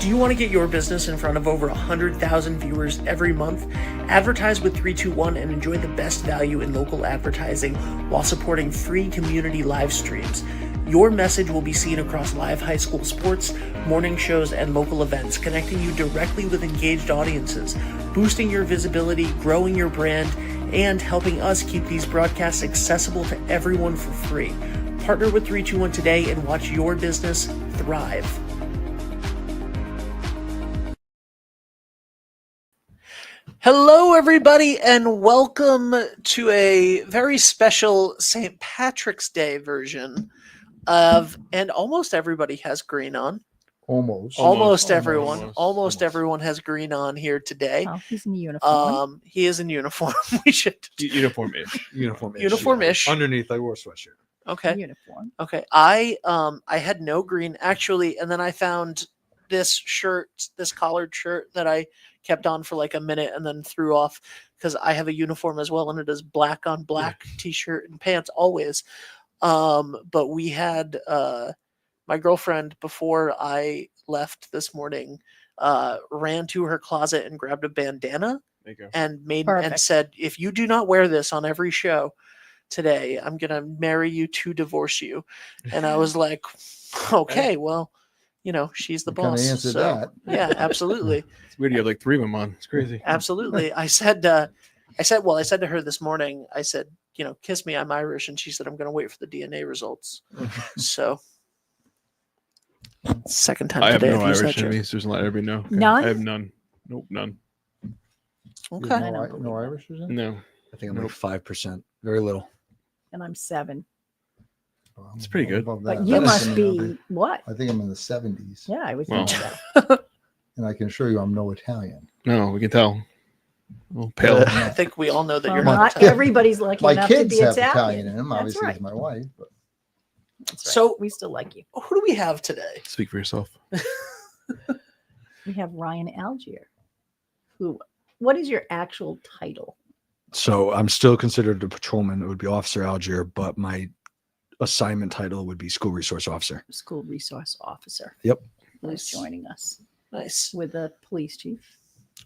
Do you want to get your business in front of over 100,000 viewers every month? Advertise with 321 and enjoy the best value in local advertising while supporting free community live streams. Your message will be seen across live high school sports, morning shows, and local events, connecting you directly with engaged audiences, boosting your visibility, growing your brand, and helping us keep these broadcasts accessible to everyone for free. Partner with 321 today and watch your business thrive. Hello, everybody, and welcome to a very special St. Patrick's Day version of, and almost everybody has green on. Almost everyone has green on here today. Oh, he's in uniform. He is in uniform. We should Uniform-ish. Uniform-ish. Yeah. Underneath, I wore a sweatshirt. Okay. Uniform. Okay. I had no green actually, and then I found this shirt, this collared shirt that I kept on for like a minute and then threw off because I have a uniform as well, and it is black on black t-shirt and pants always. But we had my girlfriend, before I left this morning, ran to her closet and grabbed a bandana and said, "If you do not wear this on every show today, I'm gonna marry you to divorce you." And I was like, "Okay, well, you know, she's the boss." Answered so, that. Yeah, absolutely. It's weird. You have like three of them on. It's crazy. Absolutely. I said to her this morning, I said, you know, "Kiss me, I'm Irish." And she said, "I'm going to wait for the DNA results." So, second time I have today. no I've used Irish that in me, joke. so just let everybody know. None? I have none. Nope, none. Okay. No Irish is in? No. I think I'm like 5%. Very little. And I'm 7. It's pretty good. But you must be what? I think I'm in the 70s. Yeah, I was Well. thinking that. And I can assure you I'm no Italian. No, we can tell. Well, pale. I think we all know that Well, you're not not Italian. everybody's lucky My enough to kids be have Italian. Italian in them. That's Obviously, right. it's my wife. But That's right. So- we still like you. Who do we have today? Speak for yourself. We have Ryan Algiere. What is your actual title? So I'm still considered a patrolman. It would be Officer Algiere, but my assignment title would be School Resource Officer. School Resource Officer. Yep. Who's Nice. joining us Nice. with the police chief.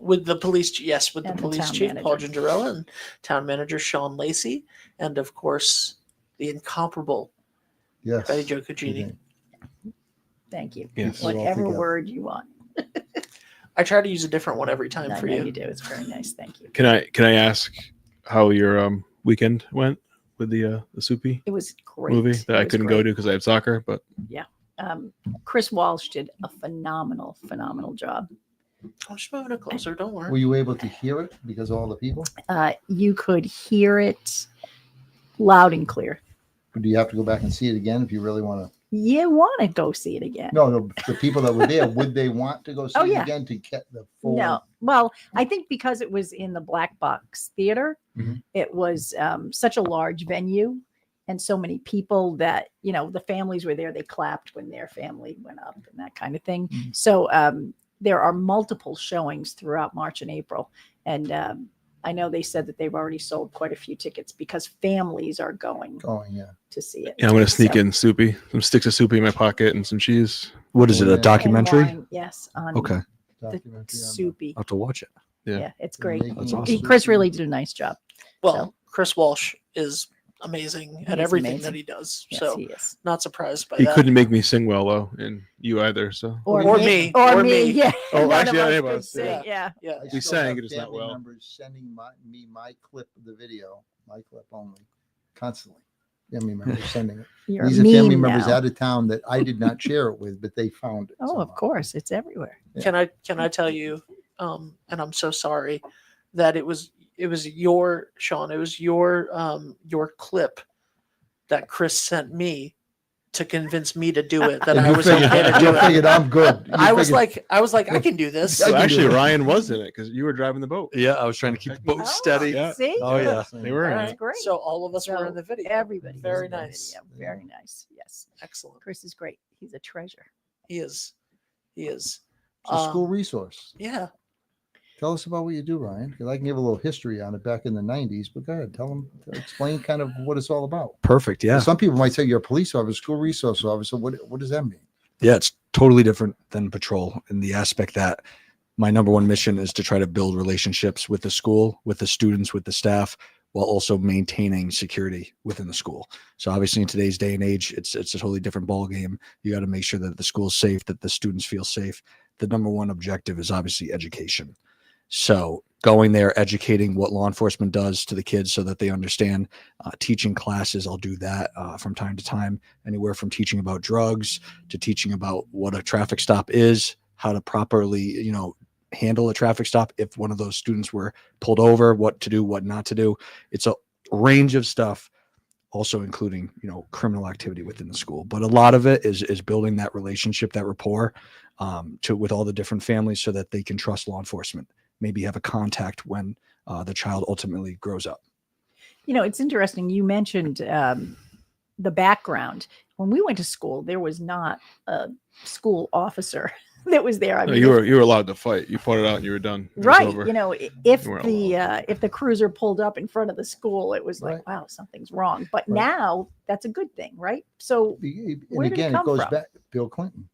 With the police, yes, with the And the police town chief, Paul manager. Gingerella, and town manager Sean Lacey, and of course, the incomparable yes. Betty Jo Cugini. Thank you. Yes. Whatever All word you want. I try to use a different one every time I for know you. you do. It's very nice. Thank you. Can I ask how your weekend went with the Soupy It was great. movie that It I was couldn't great. go to because I have soccer? But Chris Walsh did a phenomenal job. I'm just moving it closer. Don't worry. Were you able to hear it because of all the people? You could hear it loud and clear. Or do you have to go back and see it again if you really want to? You want to go see it again? No, the people that were there, would they want to go see Oh, it yeah. again to get the full? No. Well, I think because it was in the Black Box Theater, Mhm. it was such a large venue and so many people that, you know, the families were there. They clapped when their family went up and that kind of thing. Mhm. So there are multiple showings throughout March and April. And I know they said that they've already sold quite a few tickets because families are going Yeah. to see it. yeah, I'm gonna sneak So- in Soupy, some sticks of Soupy in my pocket, and some cheese. What is it? Yeah. A And documentary? And wine, yes. On Okay. the Documentary on the- Soupy. I'll have to watch it. Yeah. Yeah, it's the great. making That's of awesome. Chris Soupy. really did a nice job. Well, So- Chris Walsh is amazing at He is everything amazing. that he does. Yes, So he is. not surprised by He that. couldn't make me sing well though, and you either. So Or me. Yeah. Oh, None actually, of any us of could us, sing, yeah. yeah. Yeah. I We still sang, have it is not family well. members sending me my clip of the video, my clip only, constantly. Family members sending it. You're These are family mean members now. out of town that I did not share it with, but they found it. Oh, of somehow. course. It's everywhere. Can I tell you, and I'm so sorry that it was your Sean, it was your clip that Chris sent me to convince me to do it, that And I you was figured, okay to do you it. figured I'm good. You I was figured- like, I can do this. I So can do actually, it. Ryan was in it because you were driving the boat. Yeah, I was trying to keep the boat Oh, steady. Yeah. See? Oh, yeah. They were in Alright, it. great. So all of us were So in the video. Everybody. was Very in the nice. video. Very nice. Yes. Excellent. Chris is great. He's a treasure. He is. It's a school resource. Yeah. Tell us about what you do, Ryan, because I can give a little history on it back in the 90s, but go ahead. Explain kind of what it's all about. Perfect. Yeah. Some people might say you're a police officer, school resource officer. What does that mean? Yeah, it's totally different than patrol in the aspect that my number one mission is to try to build relationships with the school, with the students, with the staff, while also maintaining security within the school. So obviously in today's day and age, it's a totally different ball game. You got to make sure that the school's safe, that the students feel safe. The number one objective is obviously education. So going there, educating what law enforcement does to the kids so that they understand, teaching classes. I'll do that from time to time, anywhere from teaching about drugs to teaching about what a traffic stop is, how to properly, handle a traffic stop if one of those students were pulled over, what to do, what not to do. It's a range of stuff, also including, criminal activity within the school. But a lot of it is building that relationship, that rapport with all the different families so that they can trust law enforcement, maybe have a contact when the child ultimately grows up. It's interesting. You mentioned the background. When we went to school, there was not a school officer that was there. I No, mean, you were allowed to fight. You fought it out and you were done. It was right. over. If You weren't if the cruiser pulled up in front of the school, it was like, Right. wow, something's wrong. But Right. now that's a good thing, right? So And Where did it again, it come goes from? back Bill Clinton.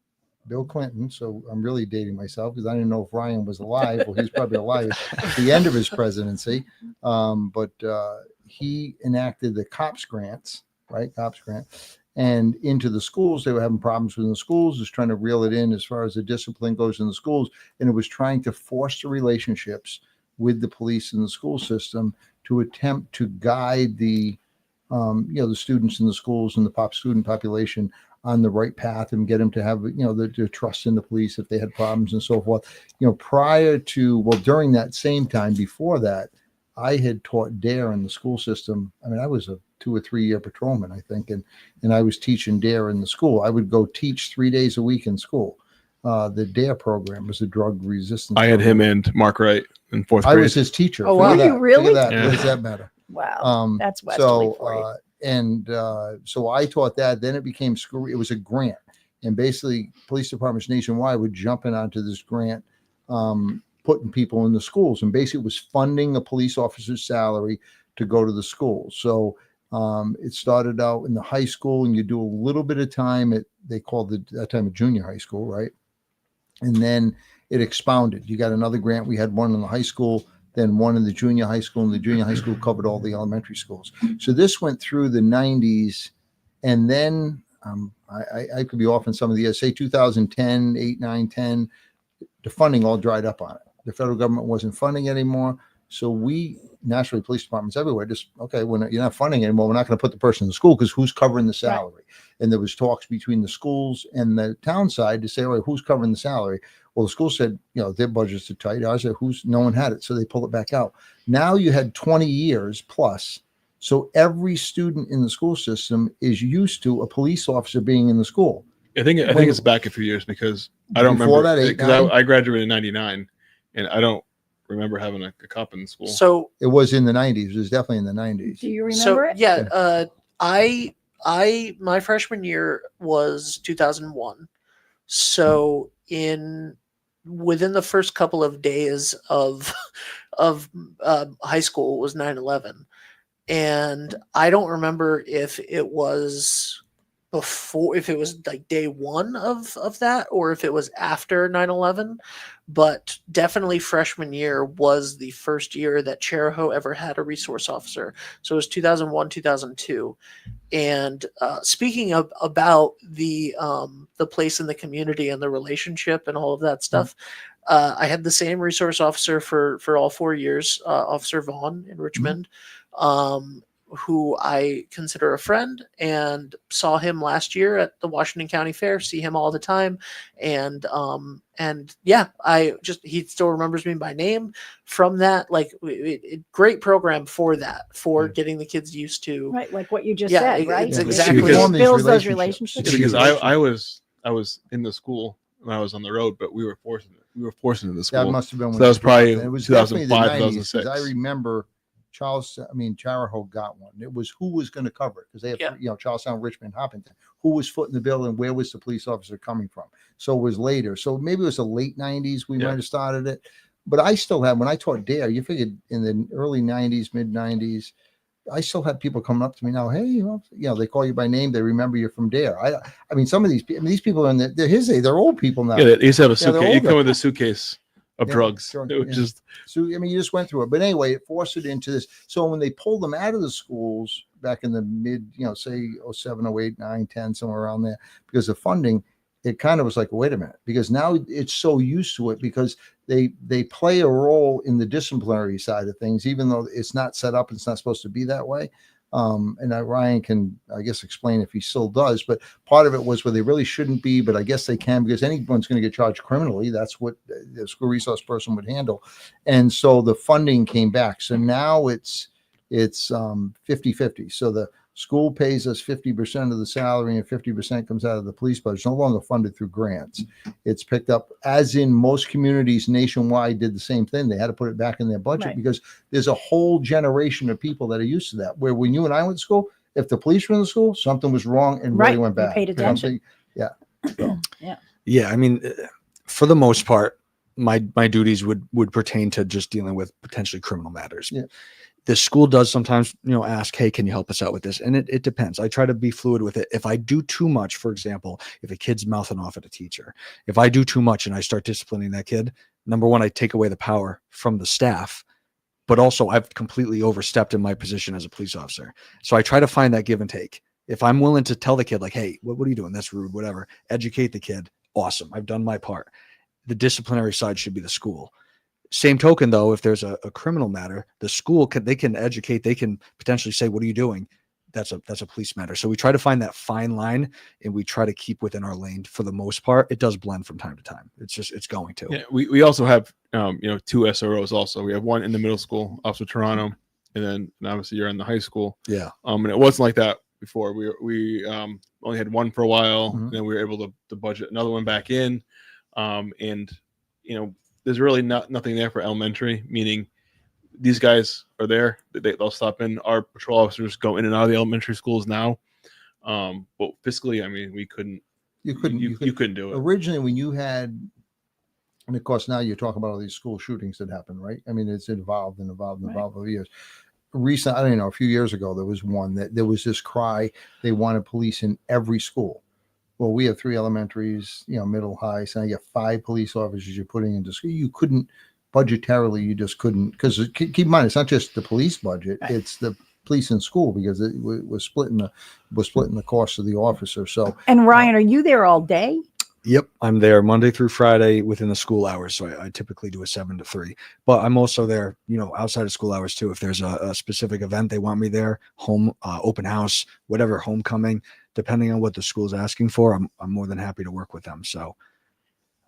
Bill Clinton. So I'm really dating myself because I didn't know if Ryan was alive. Well, he's probably alive at the end of his presidency. But he enacted the cops grants, right? Cops grant. And into the schools, they were having problems within the schools, just trying to reel it in as far as the discipline goes in the schools. And it was trying to foster relationships with the police and the school system to attempt to guide the students in the schools and the student population on the right path and get them to have, the trust in the police if they had problems and so forth. During that same time before that, I had taught DARE in the school system. I mean, I was a 2 or 3 year patrolman, I think. And I was teaching DARE in the school. I would go teach 3 days a week in school. The DARE program was a drug resistance. I had him program. and Mark Wright in fourth I grade. was his teacher. Oh, wow. Figure Were you that. really? Figure that. Yeah. What does that matter? wow, that's Westerly for you. So I taught that. Then it became school. It was a grant, and basically, police departments nationwide would jump in onto this grant, putting people in the schools, and basically, it was funding a police officer's salary to go to the schools. So it started out in the high school, and you do a little bit of time at they called it that time a junior high school, right? And then it expounded. You got another grant. We had one in the high school, then one in the junior high school, and the junior high school covered all the elementary schools. So this went through the 90s, and then I could be off in some of the years, say 2010, 8, 9, 10, the funding all dried up on it. The federal government wasn't funding anymore. So we, naturally, police departments everywhere, when you're not funding anymore, we're not going to put the person in the school because who's covering the salary? Right. And there was talks between the schools and the town side to say, all right, who's covering the salary? Well, the school said, their budgets are tight. I said, no one had it. So they pulled it back out. Now you had 20 years plus. So every student in the school system is used to a police officer being in the school. I think it's back a few years because I don't Before remember that, because I graduated in '99 and I don't remember having a cop in the school. So it was in the 90s. It was definitely in the 90s. Do you remember it? Yeah, my freshman year was 2001. So within the first couple of days of high school was 9/11, and I don't remember if it was like day one of that or if it was after 9/11, but definitely freshman year was the first year that Charahoe ever had a resource officer. So it was 2001, 2002. And speaking about the place in the community and the relationship and all of that stuff, I had the same resource officer for all 4 years, Officer Vaughn in Richmond, who I consider a friend, and saw him last year at the Washington County Fair, see him all the time. And yeah, he still remembers me by name from that. Like great program for that, for getting the kids used to. Right. Like what you just said, right? It's Yeah, exactly. form these Builds those relationships. relationships. because I was in the school when I was on the road, but we were forced into the school. That must have been. So that was probably it was definitely the 2005, 90s, 'cause 2006. I remember Charahoe got one. It was who was going to cover it because they have, Charlestown, Richmond, Hopkinton. Who was footing the bill and where was the police officer coming from? So it was later. So maybe it was the late 90s. We might have started it. But I still have, when I taught DARE, you figured in the early 90s, mid 90s, I still have people coming up to me now. Hey, well, they call you by name. They remember you from Dare. I mean, some of these people are they're his age. They're old people now. Yeah, they used to have a Yeah, they're suitcase. You come older. with a suitcase of drugs. Sure, It was yeah. just So, I mean, you just went through it. But anyway, it forced it into this. So when they pulled them out of the schools back in the mid, say 07, 08, 9, 10, somewhere around there, because of funding, it kind of was like, wait a minute, because now it's so used to it because they play a role in the disciplinary side of things, even though it's not set up, it's not supposed to be that way. And Ryan can, I guess, explain if he still does, but part of it was where they really shouldn't be, but I guess they can because anyone's going to get charged criminally. That's what the school resource person would handle. And so the funding came back. So now it's 50-50. So the school pays us 50% of the salary and 50% comes out of the police budget. It's no longer funded through grants. It's picked up, as in most communities nationwide did the same thing. They had to put it back in their budget Right. because there's a whole generation of people that are used to that. Where when you and I went to school, if the police were in the school, something was wrong and really Right. went You bad. paid attention. Yeah, I mean, for the most part, my duties would pertain to just dealing with potentially criminal matters. Yeah. The school does sometimes, ask, hey, can you help us out with this? And it depends. I try to be fluid with it. If I do too much, for example, if a kid's mouthing off at a teacher, if I do too much and I start disciplining that kid, number one, I take away the power from the staff, but also I've completely overstepped in my position as a police officer. So I try to find that give and take. If I'm willing to tell the kid, like, hey, what are you doing? That's rude, whatever. Educate the kid. Awesome. I've done my part. The disciplinary side should be the school. Same token, though, if there's a criminal matter, the school can educate. They can potentially say, what are you doing? That's a police matter. So we try to find that fine line and we try to keep within our lane for the most part. It does blend from time to time. It's going to. yeah. We also have 2 SROs also. We have one in the middle school, Officer Toronto, and obviously you're in the high school. Yeah. And it wasn't like that before. We only had one for a while, Mhm. and then we were able to budget another one back in. And there's really nothing there for elementary, meaning these guys are there. They'll stop in. Our patrol officers go in and out of the elementary schools now. But fiscally, I mean, we couldn't. You couldn't do it. Originally, when you had, and of course now you're talking about all these school shootings that happened, right? I mean, it's evolved over years. Recent, I don't know, a few years ago, there was one that there was this cry they wanted police in every school. Well, we have 3 elementaries, middle, high. So now you have 5 police officers you're putting into school. You couldn't budgetarily, you just couldn't, because keep in mind, it's not just the police budget, Right. it's the police in school because it was splitting the cost of the officer. So And Ryan, are you there all day? Yep. I'm there Monday through Friday within the school hours. So I typically do a 7 to 3, but I'm also there, outside of school hours too. If there's a specific event, they want me there, home, open house, whatever, homecoming, depending on what the school's asking for, I'm more than happy to work with them. So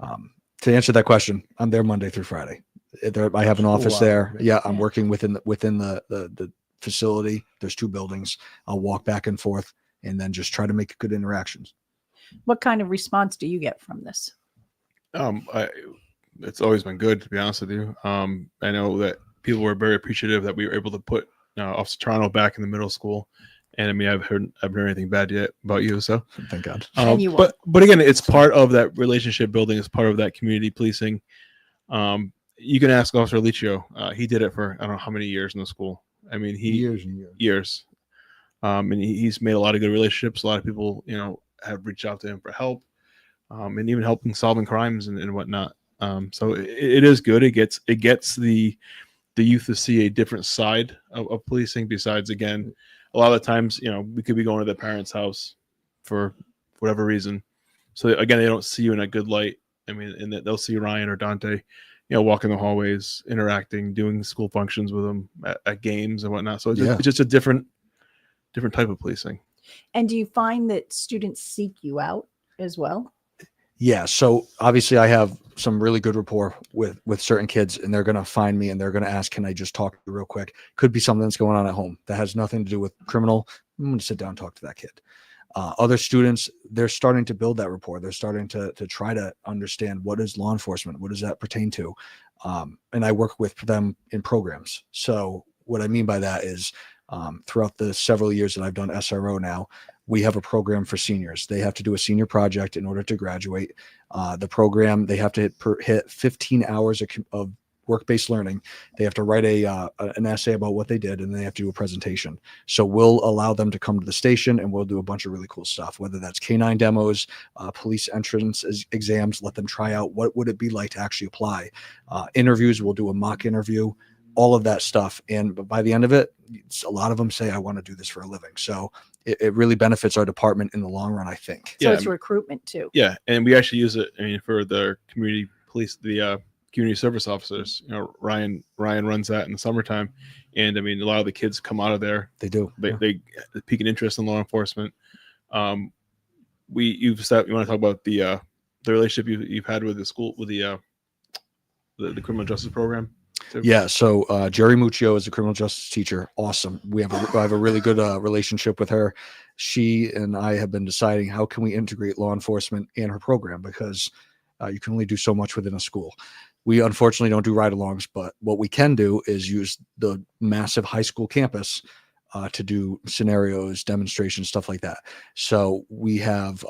to answer that question, I'm there Monday through Friday. I have an School office there. hours, Yeah. I'm yeah. working within the facility. There's 2 buildings. I'll walk back and forth and then just try to make good interactions. What kind of response do you get from this? It's always been good, to be honest with you. I know that people were very appreciative that we were able to put Officer Toronto back in the middle school. And I mean, I've heard anything bad yet about you, so Thank God. And you but again, it's part of that relationship building. It's part of that community policing. You can ask Officer Licio. He did it for I don't know how many years in the school. I mean, years and years. years. And he's made a lot of good relationships. A lot of people, have reached out to him for help, and even helping solving crimes and whatnot. So it is good. It gets the youth to see a different side of policing. Besides, again, a lot of the times, we could be going to the parents' house for whatever reason. So again, they don't see you in a good light. I mean, and they'll see Ryan or Dante, walking the hallways, interacting, doing school functions with them at games and whatnot. So it's just a different type of policing. And do you find that students seek you out as well? Yeah. So obviously I have some really good rapport with certain kids, and they're going to find me and they're going to ask, can I just talk to you real quick? Could be something that's going on at home that has nothing to do with criminal. I'm going to sit down and talk to that kid. Other students, they're starting to build that rapport. They're starting to try to understand, what is law enforcement? What does that pertain to? And I work with them in programs. So what I mean by that is, throughout the several years that I've done SRO now, we have a program for seniors. They have to do a senior project in order to graduate. The program, they have to hit 15 hours of work-based learning. They have to write an essay about what they did, and they have to do a presentation. So we'll allow them to come to the station, and we'll do a bunch of really cool stuff, whether that's canine demos, police entrance exams, let them try out what would it be like to actually apply. Interviews, we'll do a mock interview, all of that stuff. And by the end of it, a lot of them say, I want to do this for a living. So it really benefits our department in the long run, I think. So it's recruitment too. Yeah, and we actually use it. I mean, for the community police, the community service officers. You know, Ryan runs that in the summertime, and I mean, a lot of the kids come out of there. They do. They peak an interest in law enforcement. You want to talk about the relationship you've had with the school, with the criminal justice program? Yeah. So Jerry Muccio is a criminal justice teacher. Awesome. I have a really good relationship with her. She and I have been deciding how can we integrate law enforcement in her program, because you can only do so much within a school. We unfortunately don't do ride-alongs, but what we can do is use the massive high school campus to do scenarios, demonstrations, stuff like that. So we have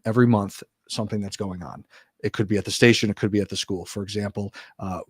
every month something that's going on. It could be at the station. It could be at the school. For example,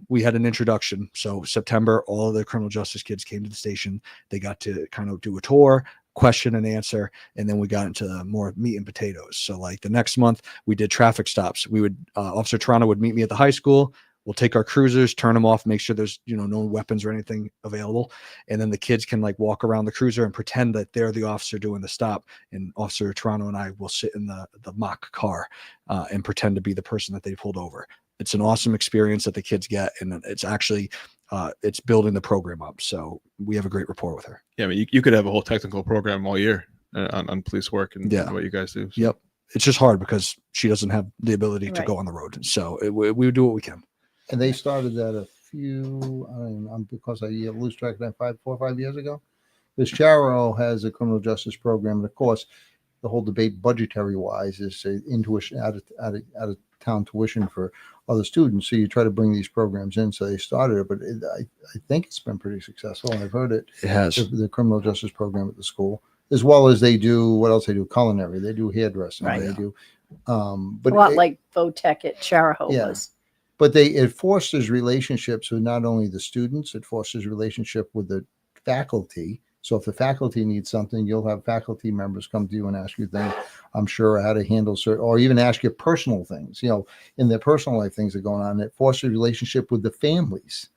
we had an introduction. So September, all of the criminal justice kids came to the station. They got to kind of do a tour, question and answer, and then we got into more meat and potatoes. So like the next month, we did traffic stops. We would Officer Toronto would meet me at the high school. We'll take our cruisers, turn them off, make sure there's no weapons or anything available, and then the kids can like walk around the cruiser and pretend that they're the officer doing the stop. And Officer Toronto and I will sit in the mock car and pretend to be the person that they pulled over. It's an awesome experience that the kids get, and it's actually it's building the program up. So we have a great rapport with her. Yeah, I mean, you could have a whole technical program all year on police work and what you guys do. So. Yep. It's just hard because she doesn't have the ability to go on the road. So we do what we can. And they started that because I lose track of that 4 or 5 years ago. This Charo has a criminal justice program, and of course, the whole debate budgetary wise is intuition out of town tuition for other students. So you try to bring these programs in. So they started it, but I think it's been pretty successful. And I've heard it. It has the criminal justice program at the school, as well as they do what else they do? Culinary. They do hairdressing. Right. They do, but a lot like Votech at Charahoe was. But it fosters relationships with not only the students, it fosters relationship with the faculty. So if the faculty needs something, you'll have faculty members come to you and ask you things, I'm sure, how to handle certain, or even ask you personal things, in their personal life, things are going on. It fosters relationship with the families,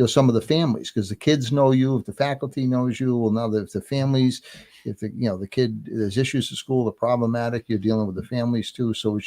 some of the families, because the kids know you, if the faculty knows you, well, now that if the families, if the kid, there's issues at school, they're problematic, you're dealing with the families too. So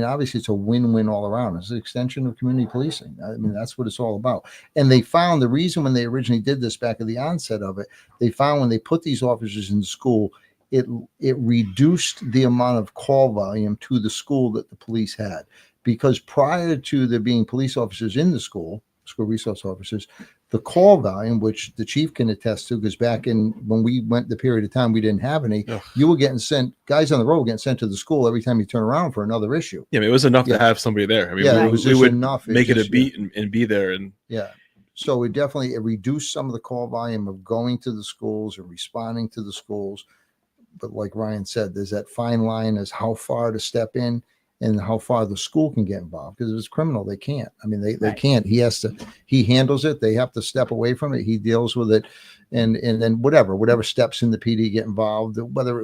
obviously it's a win-win all around. It's an extension of community policing. I mean, that's what it's all about. And they found the reason when they originally did this back at the onset of it, they found when they put these officers in school, it reduced the amount of call volume to the school that the police had. Because prior to there being police officers in the school resource officers, the call volume, which the chief can attest to, because back when we went the period of time we didn't have any, you were getting sent, guys on the road were getting sent to the school every time you turn around for another issue. Yeah, I mean, it was enough to have somebody there. I mean, we would make it a beat and be there. And so it reduced some of the call volume of going to the schools and responding to the schools. But like Ryan said, there's that fine line as how far to step in and how far the school can get involved, because if it's criminal, they can't. I mean, they can't. He handles it. They have to step away from it. He deals with it. And then whatever steps in the PD get involved,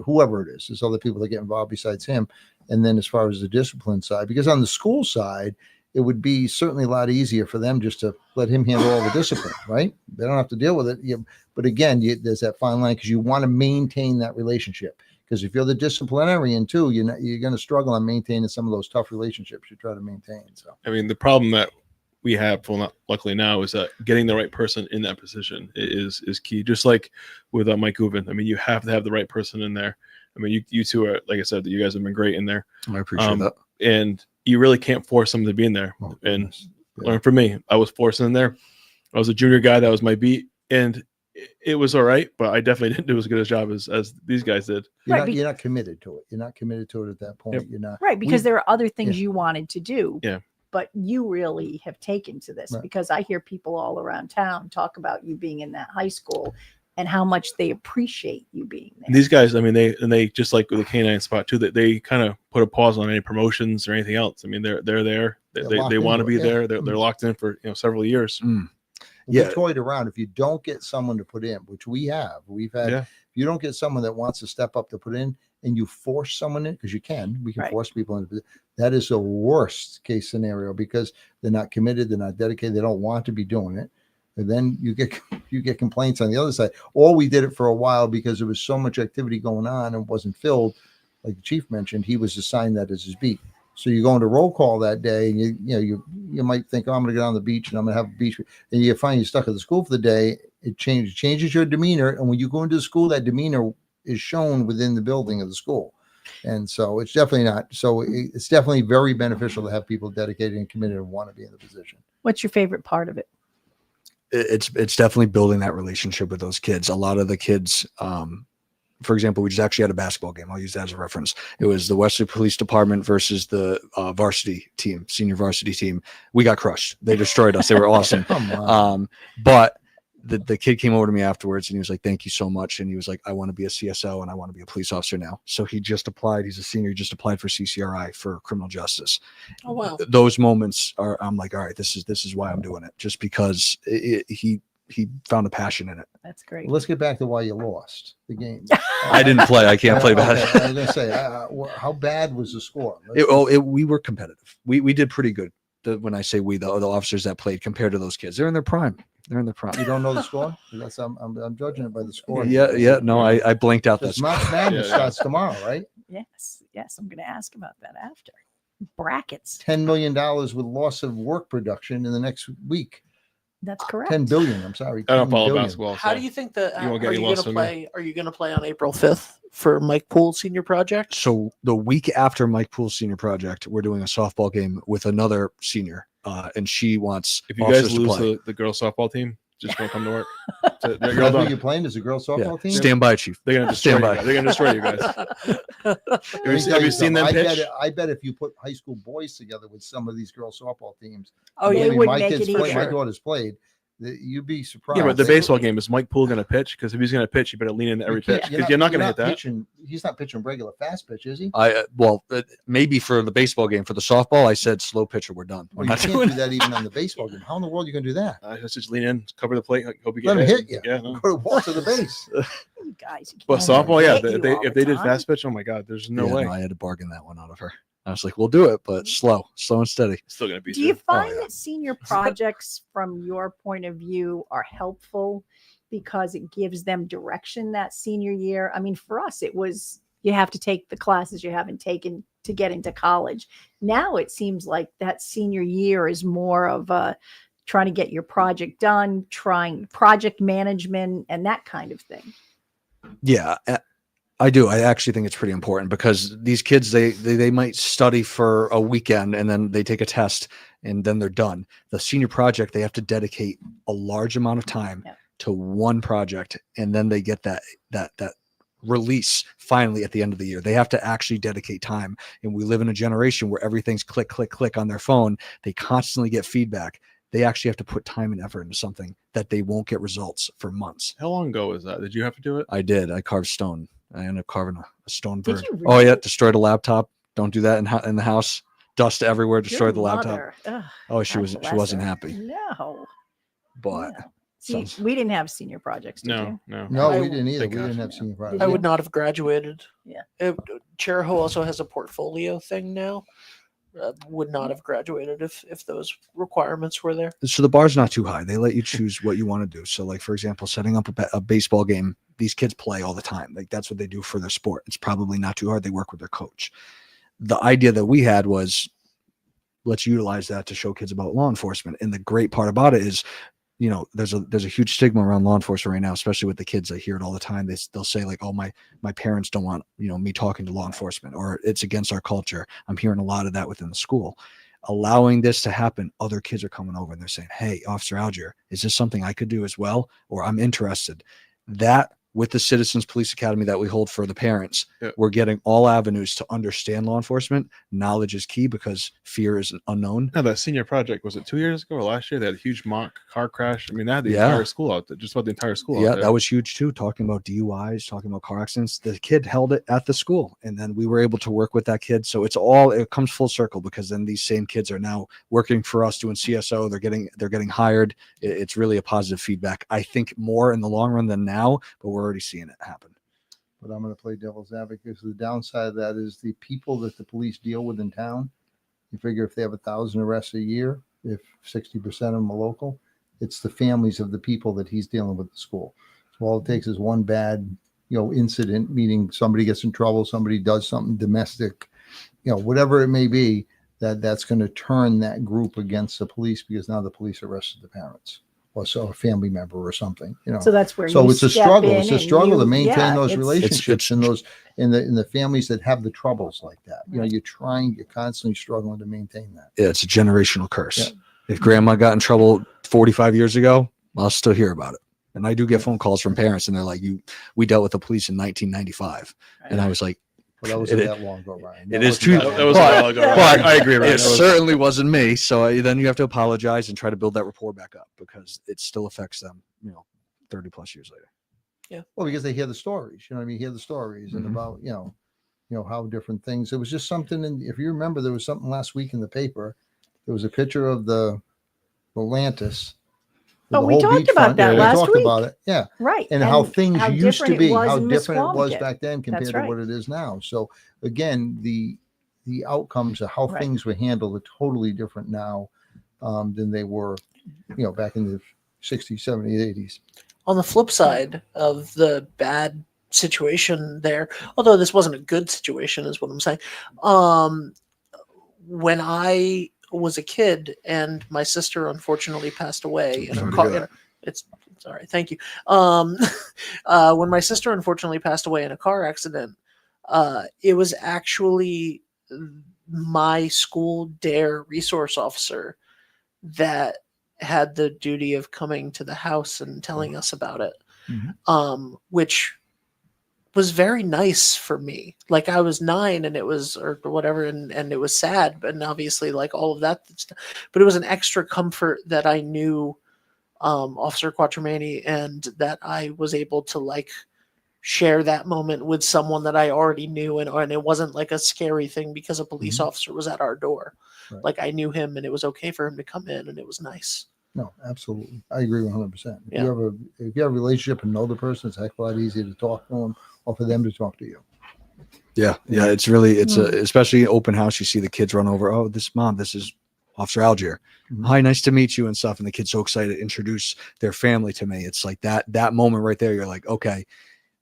whoever it is, there's other people that get involved besides him. And then as far as the discipline side, because on the school side, it would be certainly a lot easier for them just to let him handle all the discipline, right? They don't have to deal with it. But again, there's that fine line, because you want to maintain that relationship. Because if you're the disciplinarian too, you're going to struggle on maintaining some of those tough relationships you try to maintain. So, I mean, the problem that we have, luckily now, is that getting the right person in that position is key. Just like with Mike Guven, I mean, you have to have the right person in there. I mean, you two are, like I said, you guys have been great in there. I appreciate that. And you really can't force them to be in there. And learn from me, I was forced in there. I was a junior guy. That was my beat, and it was all right, but I definitely didn't do as good a job as these guys did. You're not committed to it. You're not committed to it at that point. Yep. You're not. Right, because there are other things you wanted to do. Yeah. But you really have taken to this, because I hear people all around town talk about you being in that high school and how much they appreciate you being there. These guys, I mean, they just like with the canine spot too, that they kind of put a pause on any promotions or anything else. I mean, they're there. They want to be there. They're locked in for several years. We toyed around. If you don't get someone to put in, which we've had, if you don't get someone that wants to step up to put in, and you force someone in, because we can force people in. That is the worst case scenario because they're not committed, they're not dedicated, they don't want to be doing it. And then you get complaints on the other side. Or we did it for a while because there was so much activity going on and wasn't filled. Like the chief mentioned, he was assigned that as his beat. So you go into roll call that day, and you might think, oh, I'm going to get on the beach and I'm going to have a beach, and you find you're stuck at the school for the day. It changes your demeanor, and when you go into the school, that demeanor is shown within the building of the school. And so it's definitely not. So it's definitely very beneficial to have people dedicated and committed and want to be in the position. What's your favorite part of it? It's definitely building that relationship with those kids. A lot of the kids, for example, we just actually had a basketball game. I'll use that as a reference. It was the Wesley Police Department versus the varsity team, senior varsity team. We got crushed. They destroyed us. They were awesome. But the kid came over to me afterwards and he was like, thank you so much. And he was like, I want to be a CSO and I want to be a police officer now. So he just applied. He's a senior. He just applied for CCRI for criminal justice. Oh, wow. Those moments I'm like, all right, this is why I'm doing it. Just because he found a passion in it. That's great. Well, let's get back to why you lost the game. I didn't play. I can't play bad. Okay. I was going to say, how bad was the score? We were competitive. We did pretty good. When I say we, the officers that played compared to those kids, they're in their prime. You don't know the score? I'm judging it by the score. Yeah. No, I blanked out that score. March Madness starts tomorrow, right? Yes. I'm going to ask about that after. Brackets. $10 million with loss of work production in the next week. That's correct. 10 billion. I'm sorry. I don't follow billion. basketball. How so do you think that you won't get are any you loss going to from play? Are you going to play on April 5th for Mike Poole's senior project? So the week after Mike Poole's senior project, we're doing a softball game with another senior, and she wants. If you guys lose the girls softball team, just don't come to work. That's what you're playing as a girls softball team? Stand by, Chief. They're gonna destroy Stand by. you guys. They're gonna destroy you guys. Have you seen them pitch? I bet if you put high school boys together with some of these girls softball teams, Oh, yeah, it would make it easier. my daughter's played. You'd be surprised. Yeah, but the baseball game, is Mike Poole going to pitch? Because if he's going to pitch, you better lean into every pitch. Because you're not going to hit that. He's not pitching regular fast pitch, is he? Maybe for the baseball game. For the softball, I said slow pitcher. We're done. You can't do that even on the baseball game. How in the world are you going to do that? Let's just lean in, cover the plate. Hope you get Let him hit you. Yeah, no. Go to walk to the base. You guys, But softball, if they did fast pitch, oh my God, there's no way. No, I had to bargain that one out of her. I was like, we'll do it, but slow and steady. Still going to be. Do you find that senior projects, from your point of view, are helpful because it gives them direction that senior year? I mean, for us, it was you have to take the classes you haven't taken to get into college. Now it seems like that senior year is more of trying to get your project done, trying project management and that kind of thing. Yeah. I do. I actually think it's pretty important because these kids, they might study for a weekend and then they take a test and then they're done. The senior project, they have to dedicate a large amount of time to one project, and then they get that release finally at the end of the year. They have to actually dedicate time. And we live in a generation where everything's click, click, click on their phone. They constantly get feedback. They actually have to put time and effort into something that they won't get results for months. How long ago was that? Did you have to do it? I did. I carved stone. I ended up carving a stone bird. Did you really? Oh yeah, destroyed a laptop. Don't do that in the house. Dust everywhere. Destroyed the laptop. Oh, she wasn't happy. No, but no. See, we didn't have senior projects. Did you? No, we didn't either. We didn't have senior projects. I would not have graduated. Yeah. Cheriho also has a portfolio thing now. Would not have graduated if those requirements were there. So the bar's not too high. They let you choose what you want to do. So, like for example, setting up a baseball game. These kids play all the time. Like that's what they do for their sport. It's probably not too hard. They work with their coach. The idea that we had was, let's utilize that to show kids about law enforcement. And the great part about it is, there's a huge stigma around law enforcement right now, especially with the kids. I hear it all the time. They'll say like, oh, my parents don't want, me talking to law enforcement, or it's against our culture. I'm hearing a lot of that within the school. Allowing this to happen, other kids are coming over and they're saying, hey, Officer Algiere, is this something I could do as well? Or I'm interested. That with the Citizens Police Academy that we hold for the parents, Yep. we're getting all avenues to understand law enforcement. Knowledge is key because fear is unknown. Now that senior project, was it 2 years ago or last year? They had a huge mock car crash. I mean, they had the Yeah. entire school out there, just about the entire school. Yeah, out there. that was huge too. Talking about DUIs, talking about car accidents. The kid held it at the school, and then we were able to work with that kid. So it comes full circle because then these same kids are now working for us doing CSO. They're getting hired. It's really a positive feedback. I think more in the long run than now, but we're already seeing it happen. But I'm going to play devil's advocate because the downside of that is the people that the police deal with in town. You figure if they have 1,000 arrests a year, if 60% of them are local, it's the families of the people that he's dealing with at the school. So all it takes is one bad, incident, meaning somebody gets in trouble, somebody does something domestic, whatever it may be, that's going to turn that group against the police because now the police arrested the parents or so a family member or something, So that's where So you it's a step struggle. in It's a and struggle to you- maintain yeah, those it's- relationships in the families that have the troubles like that. Right. You're constantly struggling to maintain that. Yeah, it's a generational curse. Yeah. If grandma got in trouble 45 years ago, I'll still hear about it. And I do get phone calls from parents and they're like, we dealt with the police in 1995. And I was like, But that wasn't It- that long ago, Ryan. it That is wasn't true. that long That was ago. a while ago. but I agree. Ryan. it certainly wasn't me. So then you have to apologize and try to build that rapport back up because it still affects them, 30 plus years later. Well, because they hear the stories, you hear the stories and Mhm. about, how different things. It was just something. And if you remember, there was something last week in the paper. There was a picture of the Atlantis. with Oh, the we whole talked beachfront. about that We last talked week. about it. Yeah. Right. And how things how used to different be, it was how in different it was Misquamicut. back then compared That's to right. what it is now. So again, the outcomes of how Right. things were handled are totally different now than they were, back in the 60s, 70s, 80s. On the flip side of the bad situation there, although this wasn't a good situation, is what I'm saying. When I was a kid and my sister unfortunately passed away in a Sorry to car, hear that. it's sorry, thank you. When my sister unfortunately passed away in a car accident, it was actually my school DARE resource officer that had the duty of coming to the house and telling us about it, which was very nice for me. Like I was 9 and it was, or whatever, and it was sad, and obviously like all of that stuff, but it was an extra comfort that I knew Officer Quattromani and that I was able to like share that moment with someone that I already knew, and it wasn't like a scary thing because a police officer was at our door. Right. Like I knew him and it was okay for him to come in and it was nice. No, absolutely. I agree 100%. Yeah. If you have a relationship and know the person, it's a heck of a lot easier to talk to them or for them to talk to you. Yeah. It's really, especially open house. You see the kids run over. Oh, this is Officer Algiere. Mhm. Hi, nice to meet you and stuff. And the kid's so excited to introduce their family to me. It's like that moment right there. You're like, okay,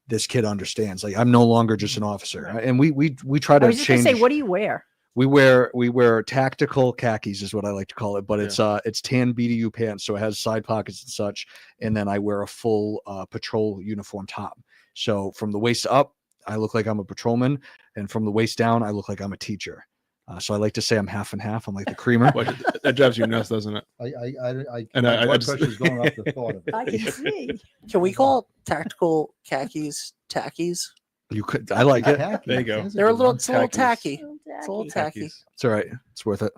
this kid understands. Like I'm no longer just an officer. And we try I to was just going change. to say, what do you wear? We wear tactical khakis is what I like to call it, but it's tan BDU pants, so it has side pockets and such. And then I wear a full patrol uniform top. So from the waist up, I look like I'm a patrolman, and from the waist down, I look like I'm a teacher. So I like to say I'm half and half. I'm like the creamer. Well, that drives you nuts, doesn't it? And I blood just- pressure's going up the thought of it. I can see. Can we call tactical khakis tackies? You could, I like it. Khaki, There you go. that's They're a good little, one. it's a little Khakis. tacky. Little It's a little tacky. tacky. It's all right. It's worth it.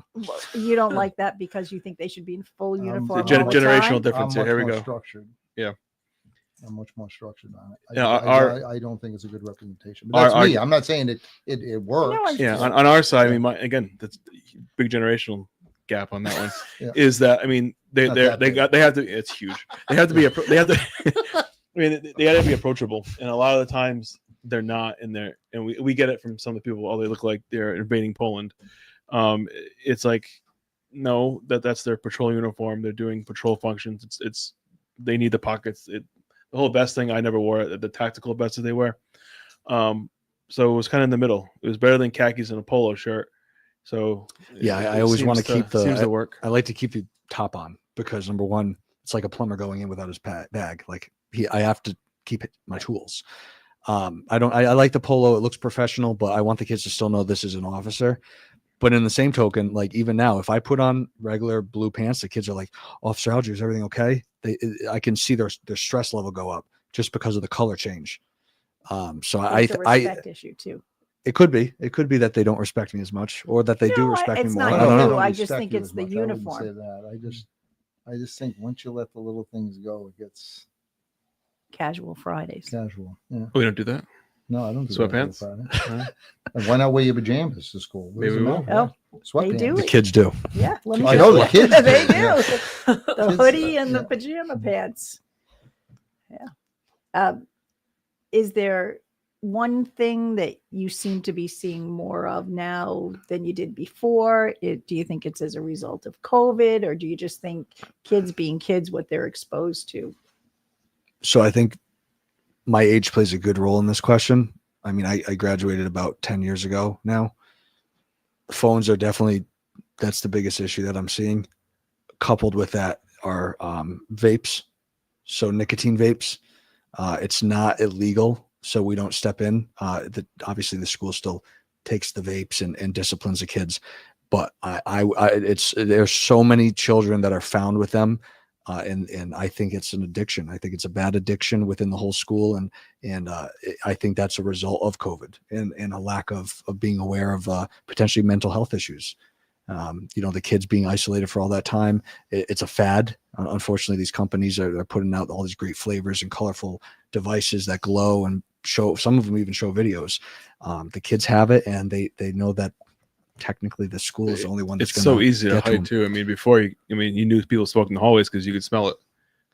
You don't like that because you think they should be in full uniform. The all the generational time? difference here. I'm Here we much more go. Structured. Yeah. I'm much more structured on it. Yeah, our- I don't think it's a good representation. But that's our- me. I'm not saying it works. No, I- Yeah, on our side, I mean, again, that's a big generational gap on that one. Yeah. Is that I mean, Not that big. they have to. It's huge. They have to be. They have to. I mean, they have to be approachable, and a lot of the times they're not in there. And we get it from some of the people. Oh, they look like they're invading Poland. It's like, no, that's their patrol uniform. They're doing patrol functions. It's they need the pockets. The whole vest thing I never wore. The tactical vest that they wear. So it was kind of in the middle. It was better than khakis and a polo shirt. So Yeah, it I always want to seems keep the. seems to work. I like to keep the top on because number one, it's like a plumber going in without his bag. Like I have to keep my tools. I like the polo. It looks professional, but I want the kids to still know this is an officer. But in the same token, like even now, if I put on regular blue pants, the kids are like, "Officer Algiere, is everything okay?" I can see their stress level go up just because of the color change. So It's a respect issue too. it could be that they don't respect me as much, or that they do No, respect me it's more. not I don't you. know. I just respect think you it's as the much. I wouldn't uniform. say that. I just think once you let the little things go, it gets Casual Fridays. casual. Yeah. We don't do that. No, I don't do that on Sweatpants? Friday. And why not wear your pajamas to school? What does Maybe it we will. matter? Oh, Sweatpants. they do The it. kids do. Yeah, let me I show know the you. kids do, They do. yeah. The Kids, hoodie and the yeah. pajama pants. Yeah. Is there one thing that you seem to be seeing more of now than you did before? Do you think it's as a result of COVID, or do you just think kids being kids, what they're exposed to? So I think my age plays a good role in this question. I mean, I graduated about 10 years ago now. Phones are definitely, that's the biggest issue that I'm seeing. Coupled with that are vapes. So nicotine vapes. It's not illegal, so we don't step in. Obviously the school still takes the vapes and disciplines the kids. But there's so many children that are found with them. And I think it's an addiction. I think it's a bad addiction within the whole school. And I think that's a result of COVID and a lack of being aware of potentially mental health issues. The kids being isolated for all that time. It's a fad. Unfortunately, these companies are putting out all these great flavors and colorful devices that glow and show. Some of them even show videos. The kids have it, and they know that technically the school is the only one that's It's so easy to get to hide them. too. I mean, before you knew people smoking in the hallways because you could smell it.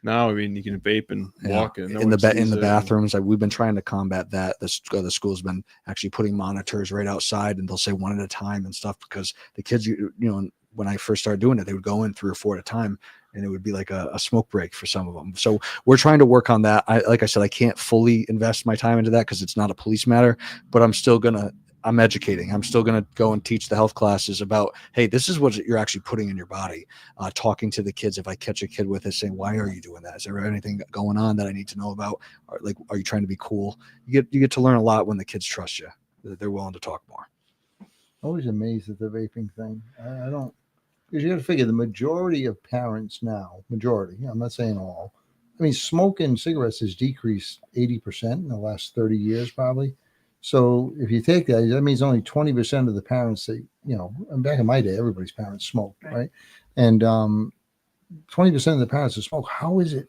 Now, I mean, you can vape and walk and in the bathrooms. We've been trying to combat that. The school's been actually putting monitors right outside, and they'll say one at a time and stuff, because the kids, when I first started doing it, they would go in 3 or 4 at a time, and it would be like a smoke break for some of them. So we're trying to work on that. Like I said, I can't fully invest my time into that because it's not a police matter, but I'm educating. I'm still going to go and teach the health classes about, hey, this is what you're actually putting in your body. Talking to the kids. If I catch a kid with it, saying, why are you doing that? Is there anything going on that I need to know about? Or are you trying to be cool? You get to learn a lot when the kids trust you. They're willing to talk more. Always amazed at the vaping thing. I don't, because you got to figure the majority of parents now, I'm not saying all. I mean, smoking cigarettes has decreased 80% in the last 30 years, probably. So if you take that means only 20% of the parents that, back in my day, everybody's parents smoked, right? And 20% of the parents that smoke, how is it?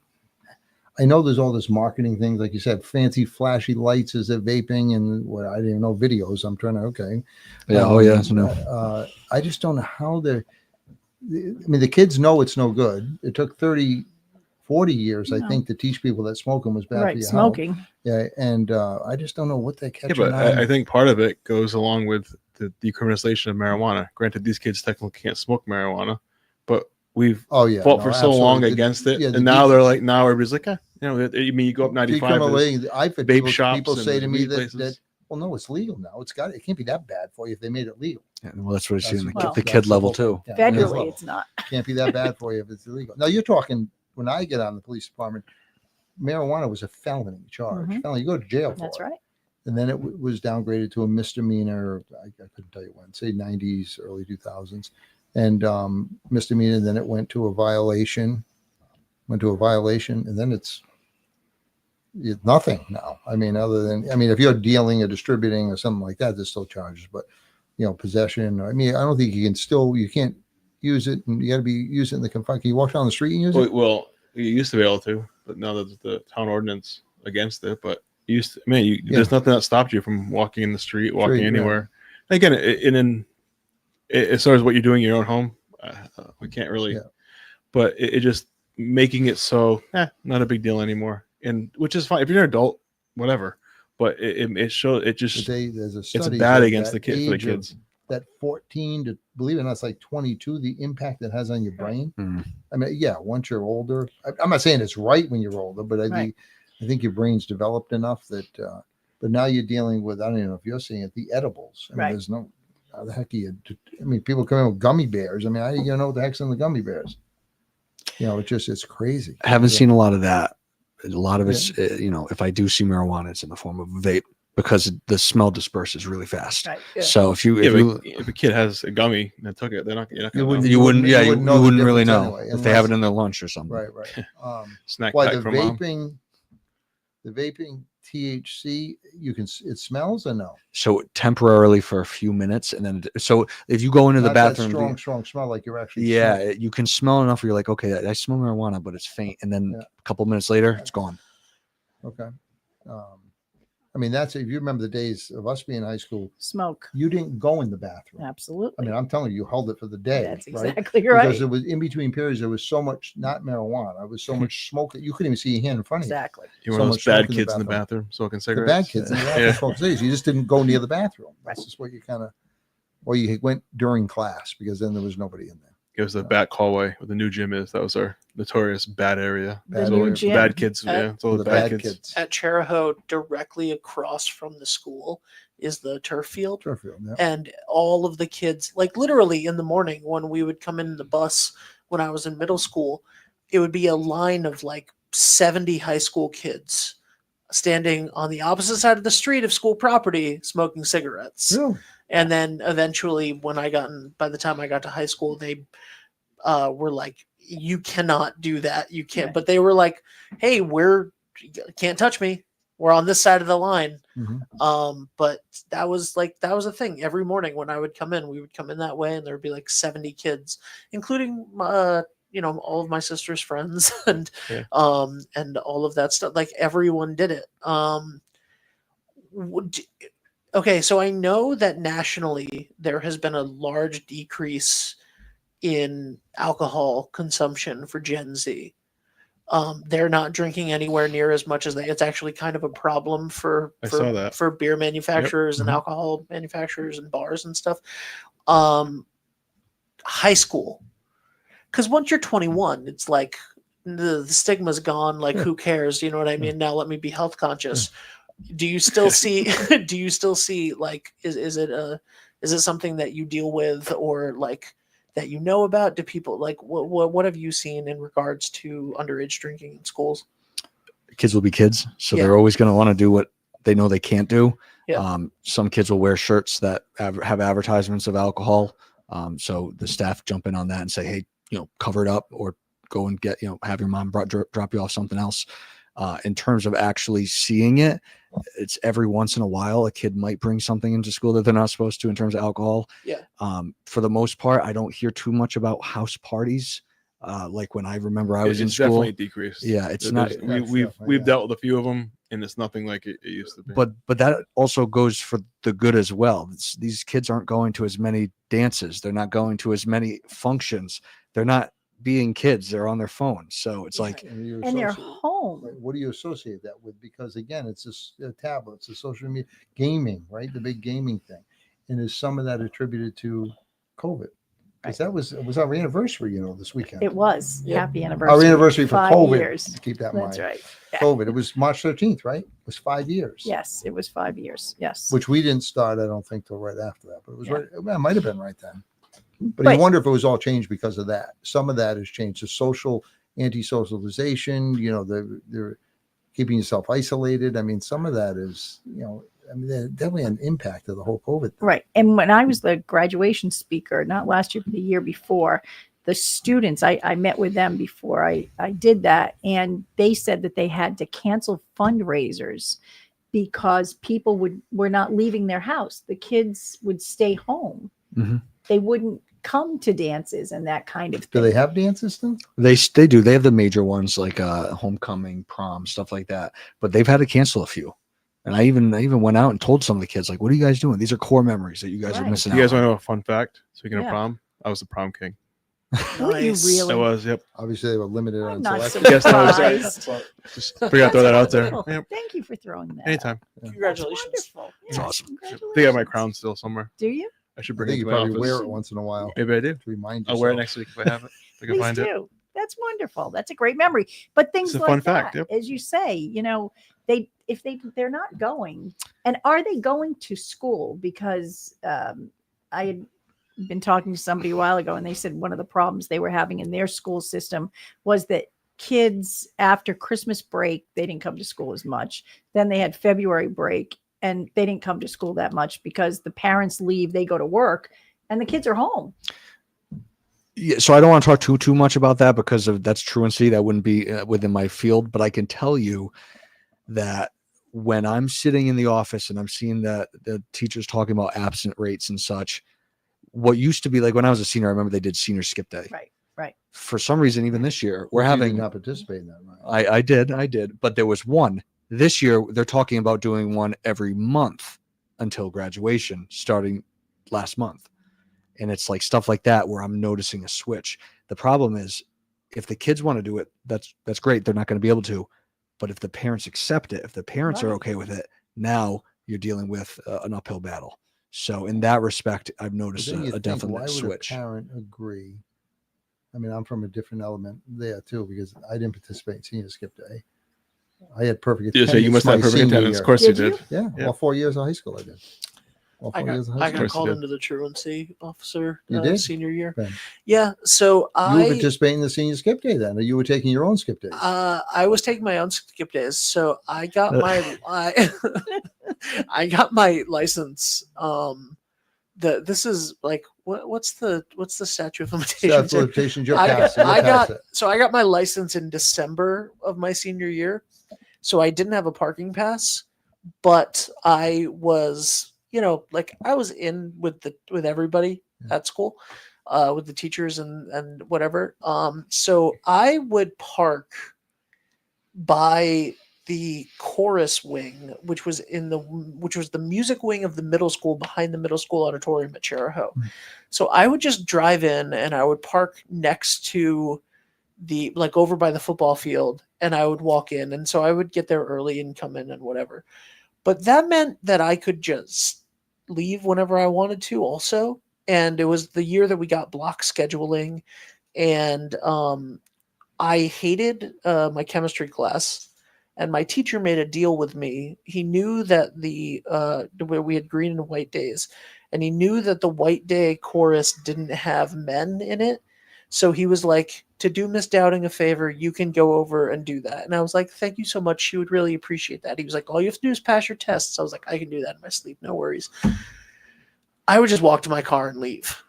I know there's all this marketing things, like you said, fancy flashy lights as they're vaping and what I didn't even know videos. I'm trying to, okay. Yeah. I just don't know how the kids know it's no good. It took 40 years, I think, to teach people that smoking was bad for your smoking. health. Yeah, and I just don't know what they're catching but on. I think part of it goes along with the decriminalization of marijuana. Granted, these kids technically can't smoke marijuana, but we've fought for so long against it, and now now everybody's like, you go up 95. I've had people say to me that well, no, it's legal now. It can't be that bad for you if they made it legal. Yeah, well, that's what I see in the That's kid the level whole too. thing. Federally, it's not. Can't be that bad for you if it's illegal. Now you're talking, when I get on the police department, marijuana was a felony charge. Mhm. Felony, you go to jail for That's it. right. And then it was downgraded to a misdemeanor. I couldn't tell you when, say 90s, early 2000s. And misdemeanor, then it went to a violation, and then it's nothing now. I mean, if you're dealing or distributing or something like that, there's still charges. But, possession, I don't think you can't use it, and you got to be using it in the confined. Can you walk down the street and use it? Well, you used to be able to, but now there's the town ordinance against it. But there's nothing that stopped you from walking in the street, walking anywhere. Yeah. Again, as far as what you're doing in your own home, we can't really. Yeah. But it just making it so not a big deal anymore, and which is fine if you're an adult, whatever. But it shows it just it's bad against the kids, for the kids. That 14 to, believe it or not, it's like 22, the impact it has on your brain. Mm-hmm. I mean, once you're older, I'm not saying it's right when you're older, but I think your brain's developed enough that, but now you're dealing with, I don't even know if you're seeing it, the edibles. I mean, there's no, how the heck are you, people come in with gummy bears. I mean, how do you know what the heck's in the gummy bears? It's crazy. I haven't seen a lot of that. A lot of it's, if I do see marijuana, it's in the form of vape, because the smell disperses really fast. Right. Yeah. So if a kid has a gummy and took it, you wouldn't really know anyway, if they have it in their lunch or something. Right. Snack why pack the from vaping, The vaping THC, it smells or no? So temporarily for a few minutes, and then so if you go into the Not that bathroom, strong smell like you're actually yeah, smoking. you can smell enough. Where you're like, okay, I smell marijuana, but it's faint, and then Yeah. a couple minutes later, it's gone. Okay. I mean, that's if you remember the days of us being in high school, Smoke. you didn't go in the bathroom. I Absolutely. mean, I'm telling you held it for the day. That's right? exactly right. Because it was in between periods, there was so much, not marijuana, there was so much smoke that you couldn't even see your hand in front of you. Exactly. You're one So of much those bad smoke in the kids in the bathroom smoking The cigarettes. bad kids, in the bathroom smoking cigarettes. You just didn't go near the bathroom. Right. That's just what you kind of, or you went during class because then there was nobody in there. It was the back hallway where the new gym is. That was our notorious bad area. The Bad new area. The gym. bad kids. Uh, Yeah, it's all For the the bad bad kids. kids. At Cheraho, directly across from the school is the turf field. Turf field, yeah. And all of the kids, like literally in the morning when we would come in the bus when I was in middle school, it would be a line of like 70 high school kids standing on the opposite side of the street of school property smoking cigarettes. Really? And then eventually by the time I got to high school, they were like, you cannot do that. You can't. Right. But they were like, hey, can't touch me. We're on this side of the line. Mhm. But that was a thing. Every morning when I would come in, we would come in that way, and there would be like 70 kids, including all of my sister's friends and Yeah. and all of that stuff. Like everyone did it. Okay, so I know that nationally there has been a large decrease in alcohol consumption for Gen Z. They're not drinking anywhere near as much as it's actually kind of a problem for I saw that. for beer manufacturers and Mhm. alcohol manufacturers and bars and stuff. High school, because once you're 21, it's like the stigma's gone. Like, Yeah. who cares? You know what I mean? Now let me be health conscious. Do you still see? Do you still see like is it something that you deal with or like that you know about? Do people like what have you seen in regards to underage drinking in schools? Kids will be kids, so Yeah. they're always going to want to do what they know they can't do. Yeah. Some kids will wear shirts that have advertisements of alcohol. So the staff jump in on that and say, hey, cover it up or go and get, have your mom drop you off something else. In terms of actually seeing it, it's every once in a while a kid might bring something into school that they're not supposed to in terms of alcohol. Yeah. For the most part, I don't hear too much about house parties. Like when I remember I was in It's school. definitely decreased. Yeah, it's There's- not. We've dealt with a few of them, and it's nothing like it used to be. But that also goes for the good as well. These kids aren't going to as many dances. They're not going to as many functions. They're not being kids. They're on their phones. So it's like, And they're home. Right, what do you associate that with? Because again, it's a tablets, the social media, gaming, right? The big gaming thing, and is some of that attributed to COVID? Because that was our anniversary, this weekend. It was. Yep. Happy anniversary. Our anniversary for 5 COVID. years. Keep that in That's mind. right. Yeah. COVID. It was March 13th, right? It was 5 years. Yes, it was 5 years. Yes. Which we didn't start, I don't think, till right after that. But it was Yeah. right. Well, it might have been right then. But But- you wonder if it was all changed because of that. Some of that has changed. The social anti-socialization. They're keeping yourself isolated. I mean, some of that is, there's definitely an impact of the whole COVID thing. Right. And when I was the graduation speaker, not last year, but the year before, the students, I met with them before I did that. And they said that they had to cancel fundraisers because people were not leaving their house. The kids would stay home. Mhm. They wouldn't come to dances and that kind of Do thing. they have dances still? they do. They have the major ones like homecoming, prom, stuff like that. But they've had to cancel a few. And I even went out and told some of the kids, like, what are you guys doing? These are core memories that you guys are Right. missing Do you out guys want on. to know a fun fact? Speaking Yeah. of prom, I was the prom king. Were you Nice. really? I was. Yep. Obviously, they were limited I'm on not selection. Yes, no, sorry. surprised. Just figure out throw that out there. Wonderful. Yep. Thank you for throwing that. Anytime. That's Congratulations. wonderful. It's awesome. I think I have my Congratulations. crown still somewhere. Do you? I should I bring it think to you my probably office. wear it once in a while Maybe I do. to remind yourself. I'll wear it next week if I have it. If I can Please find it. do. That's wonderful. That's a great memory. But things a like fun that, fact, yep. as you say, they're not going, and are they going to school? Because I had been talking to somebody a while ago, and they said one of the problems they were having in their school system was that kids after Christmas break, they didn't come to school as much. Then they had February break, and they didn't come to school that much because the parents leave, they go to work, and the kids are home. Yeah, so I don't want to talk too much about that because of that's truancy. That wouldn't be within my field. But I can tell you, that when I'm sitting in the office and I'm seeing that the teachers talking about absent rates and such, what used to be like when I was a senior, I remember they did senior skip day. Right. For some reason, even this year, we're You having. did not participate in that, right? I did, but there was one this year. They're talking about doing one every month until graduation, starting last month, and it's like stuff like that where I'm noticing a switch. The problem is, if the kids want to do it, that's great. They're not going to be able to, but if the parents accept it, if the parents are Right. okay with it, now you're dealing with an uphill battle. So in that respect, I've But noticed then you a think, definite why would switch. a parent agree? I mean, I'm from a different element there too, because I didn't participate in senior skip day. I had perfect Yeah, attendance. so you must my have perfect senior attendance. year. Of course Did you you? did. Yeah, Yeah. all 4 years of high school I did. All I 4 got, years of high I school. got course you called did. into the truancy officer You did? senior year. Ben. Yeah, so You were I participating in the senior skip day then, or you were taking your own skip days? I was taking my own skip days, so I got my I got my license. This is like what's the statute of limitations? Statute of limitations, you're I past got, it. You're I past got it. so I got my license in December of my senior year, so I didn't have a parking pass, but I was, like I was in with everybody at school, with the teachers and whatever. So I would park by the chorus wing, which was the music wing of the middle school behind the middle school auditorium at Cheraho. Mm. So I would just drive in and I would park next to the like over by the football field and I would walk in. And so I would get there early and come in and whatever. But that meant that I could just leave whenever I wanted to also. And it was the year that we got block scheduling, and I hated my chemistry class, and my teacher made a deal with me. He knew that we had green and white days, and he knew that the white day chorus didn't have men in it. So he was like, to do Miss Dowding a favor, you can go over and do that. And I was like, thank you so much. She would really appreciate that. He was like, all you have to do is pass your tests. I was like, I can do that in my sleep. No worries. I would just walk to my car and leave.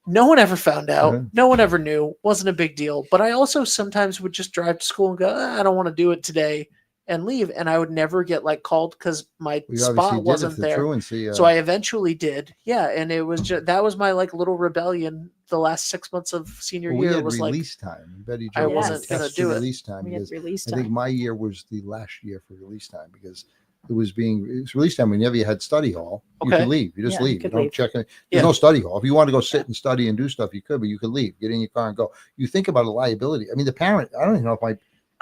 No one ever found out. Yeah. No one ever knew. Wasn't a big deal. But I also sometimes would just drive to school and go, I don't want to do it today, and leave. And I would never get like called because my We spot obviously did it wasn't for there. truancy. So I eventually did. Yeah. And it was just, that was my like little rebellion the last 6 months of senior we year had was like, release time. Betty I Jo wasn't had gonna tests do for it. release time We had because release I think time. my year was the last year for release time because it was release time whenever you had study hall. You Okay. could leave. You just Yeah, you leave. You could don't leave. check it. Yeah. There's no study hall. If you want to go sit and study and do stuff, you could, but you could leave. Get in your car and go. You think about a liability. I mean, the parent. I don't even know if I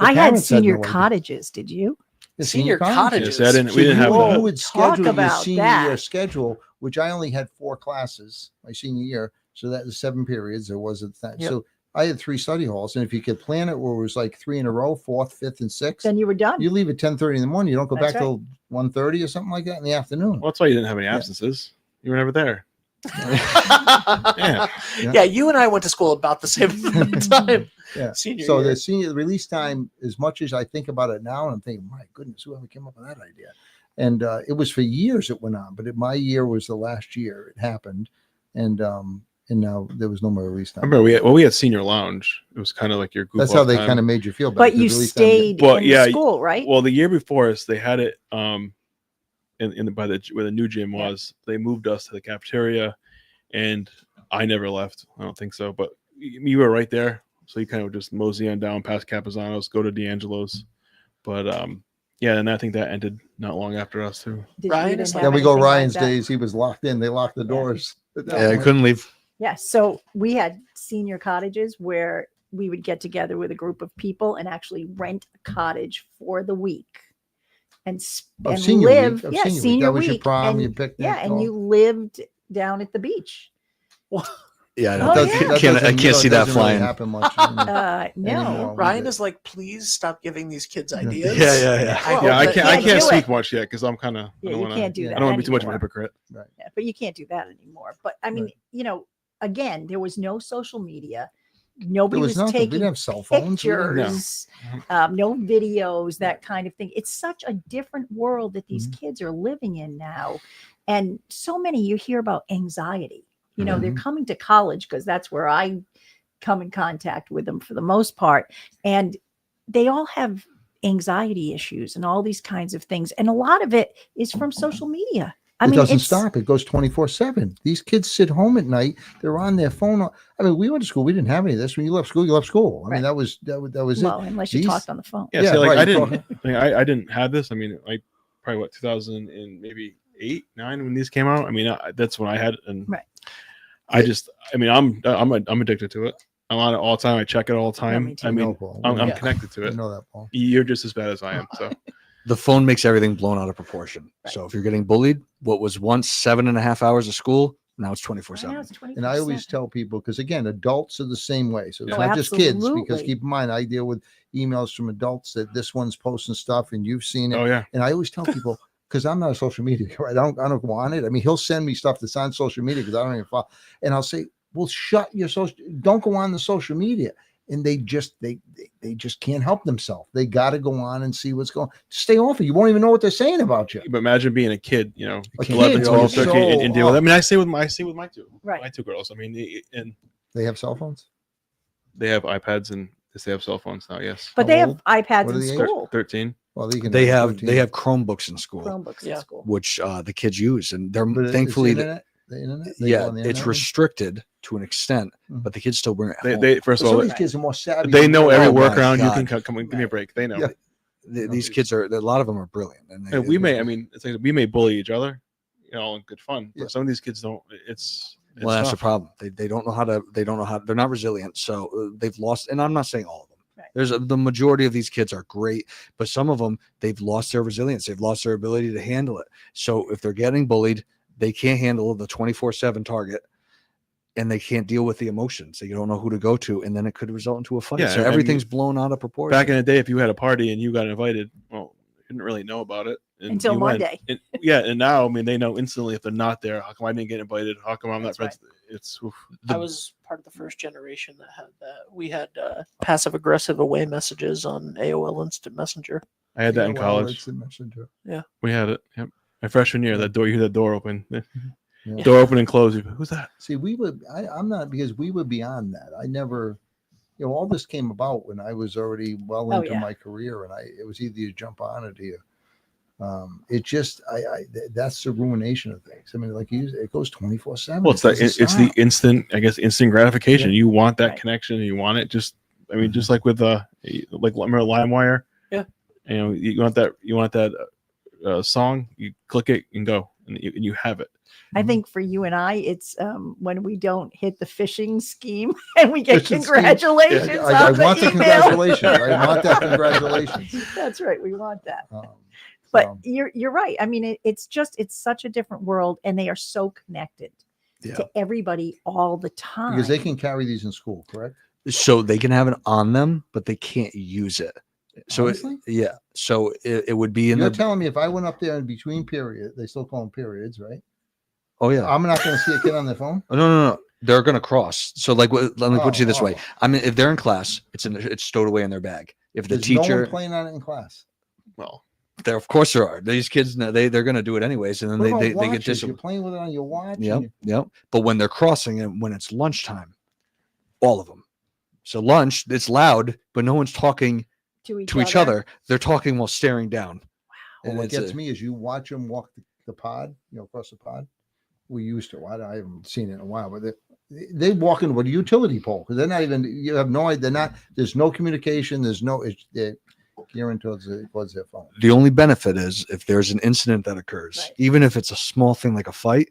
had parents had senior no idea. cottages. Did you? The senior cottages. Yes, we So didn't have Whoa. that. you would Talk schedule your about senior that. year schedule, which I only had 4 classes my senior year. So that was 7 periods. There was a thing. Yep. So I had 3 study halls. And if you could plan it where it was like 3 in a row, 4th, 5th, and 6th, Then you were done. you leave at 10:30 in the morning. You don't go That's back till 1:30 or something like that in the afternoon. Well, that's why you didn't have any absences. You were never there. yeah. Yeah. You and I went to school about the same time. Yeah. Senior So year. the senior release time, as much as I think about it now, and I'm thinking, my goodness, whoever came up with that idea? And it was for years it went on, but my year was the last year it happened, and now there was no more release I time. remember we had senior lounge. It was kind of like your goof That's how off they time. kind of made you feel. But because you release time was- stayed But in yeah, the school, right? Well, the year before us, they had it in by the where the new gym Yeah. was. They moved us to the cafeteria, and I never left. I don't think so, but you were right there, so you kind of just mosey on down past Capizano's, go to D'Angelo's. But yeah, and I think that ended not long after us too. Ryan You didn't is have Then we go anything like Ryan's that? days. He was locked in. They locked the Yeah. doors. at that Yeah, I point. couldn't leave. Yeah. So we had senior cottages where we would get together with a group of people and actually rent a cottage for the week and Of senior live. week, of Yeah, senior week. senior That was your week. prom, and, your picnic, Yeah, and all. you lived down at the beach. Yeah, I Oh, don't, yeah. I That can't doesn't- see that doesn't really flying. happen much No. anymore. Ryan We is like, please stop giving these kids Yeah. ideas. Yeah. I hope Yeah, I that- can't. You I can't can't do speak it. much yet because I'm kind of. Yeah, I don't you wanna, can't do yeah. that. I don't want to be too much of a anymore. hypocrite. Yeah, but you can't do that anymore. But I mean, Right. Again, there was no social media. Nobody There was was nothing. We taking didn't have cell phones. We didn't- pictures, no videos, that kind of thing. It's such a different world that these kids are living in now. And so many you hear about anxiety. They're coming to college because that's where I come in contact with them for the most part. And they all have anxiety issues and all these kinds of things. And a lot of it is from social media. It doesn't stop. It goes 24/7. These kids sit home at night. They're on their phone. I mean, we went to school. We didn't have any of this. When you left school, you left school. I mean, that was well, it. unless you talked on the phone. Yeah, see, like right, I didn't. I didn't have this. I mean, like probably what 2000 and maybe 8, 9 when these came out. I mean, that's when I had it, and Right. I just. I mean, I'm addicted to it. I'm on it all the time. I check it all the time. me too. I mean, Paul. I'm Yeah. connected to You it. know that, Paul. You're just as bad as I am. So The phone makes everything blown out of proportion. Right. So if you're getting bullied, what was once 7.5 hours of school, now it's Right now 24/7. it's 24/7. And I always tell people, because again, adults are the same way. So it's Oh, not just kids, because absolutely. keep in mind, I deal with emails from adults that this one's posting stuff and you've seen it. oh yeah, And I always tell people, because I'm not a social media guy, I don't go on it. I mean, he'll send me stuff that's on social media because I don't even follow. And I'll say, well, shut your don't go on the social media. And they just can't help themselves. They got to go on and see what's going on. Stay off it. You won't even know what they're saying about you. but imagine being a kid, you know, A 11, kid, 12, you're 13, and deal with it. I mean, I see with my two, Right. my two girls. I mean, and They have cell phones. they have iPads and they have cell phones now. Yes, But they How have iPads What are in the age? school, 13. Well, they can. They have have 13. Chromebooks in school, Chromebooks Yeah. in school. which the kids use, and they're But it's thankfully internet. The internet. They go yeah, on the it's internet. restricted to an extent, Mhm. but the kids still bring it home. They first But of some all, of these kids are more savvy. they than know we are. every Oh my workaround. You God. can come and give me a break. They know. Yeah. These kids are a lot of them are brilliant, and And we may, I mean, it's like we may bully each other, you know, in good fun. But Yeah. some of these kids don't. It's well, that's the tough. problem. They don't know how to. They don't know how. They're not resilient, so they've lost. And I'm not saying all of them. Right. There's the majority of these kids are great, but some of them they've lost their resilience. They've lost their ability to handle it. So if they're getting bullied, they can't handle the 24/7 target, and they can't deal with the emotions. So you don't know who to go to, and then it could result into a fight. Yeah, so I mean, everything's blown out of proportion. Back in the day, if you had a party and you got invited, well, you didn't really know about it Until you went. Monday. And, yeah, and now I mean they know instantly if they're not there. How come I didn't get invited? How come I'm not That's friends? It's oof. I was part of the first generation that had that. We had passive aggressive away messages on AOL Instant Messenger. I had that in Yeah, well, college. it's the messenger. We had it. Yep. My freshman year, that door, you hear that door open, Yeah. door open and close. You go, who's that? See, I'm not, because we were beyond that. I never, all this came about when I was already well Oh, into yeah. my career, and it was either you jump on it or you. It just, that's the ruination of things. I mean, like it goes 24/7. Well, it's the instant, I guess, instant gratification. Yeah. You want that Right. connection. You want it. Just, I mean, just like with like remember LimeWire. Yeah. You know, you want that song. You click it and go, and you have it. I think for you and I, it's when we don't hit the phishing scheme and we get Phishing scheme. congratulations. I on the want the email. congratulations. I want that congratulations. That's right. We want that. But But you're right. I mean, it's such a different world, and they are so connected to everybody all the time. because they can carry these in school, correct? So they can have it on them, but they can't use it. So Honestly? so it would be in You're the. telling me if I went up there in between period, they still call them periods, right? Oh yeah. I'm not going to see a kid on their phone. Oh, no. They're going to cross. So like, let me put it this way. Oh. I mean, if they're in class, it's stowed away in their bag. If the There's no teacher, one playing on it in class. Well, there of course there are. These kids, they're going to do it anyways, and then What about they get watches? You're disciplined. playing with it on your watch. Yep, and you- yep. But when they're crossing it, when it's lunchtime, all of them. So lunch, it's loud, but no one's talking to to each other. They're talking while staring down. And And what it's gets a- me is you watch them walk the pod, across the pod. We used to. I haven't seen it in a while, but they walk in with a utility pole because they're not even. You have no idea. They're not. There's no communication. There's no. They're gearing towards their phone. The only benefit is if there's an incident that occurs, Right. even if it's a small thing like a fight,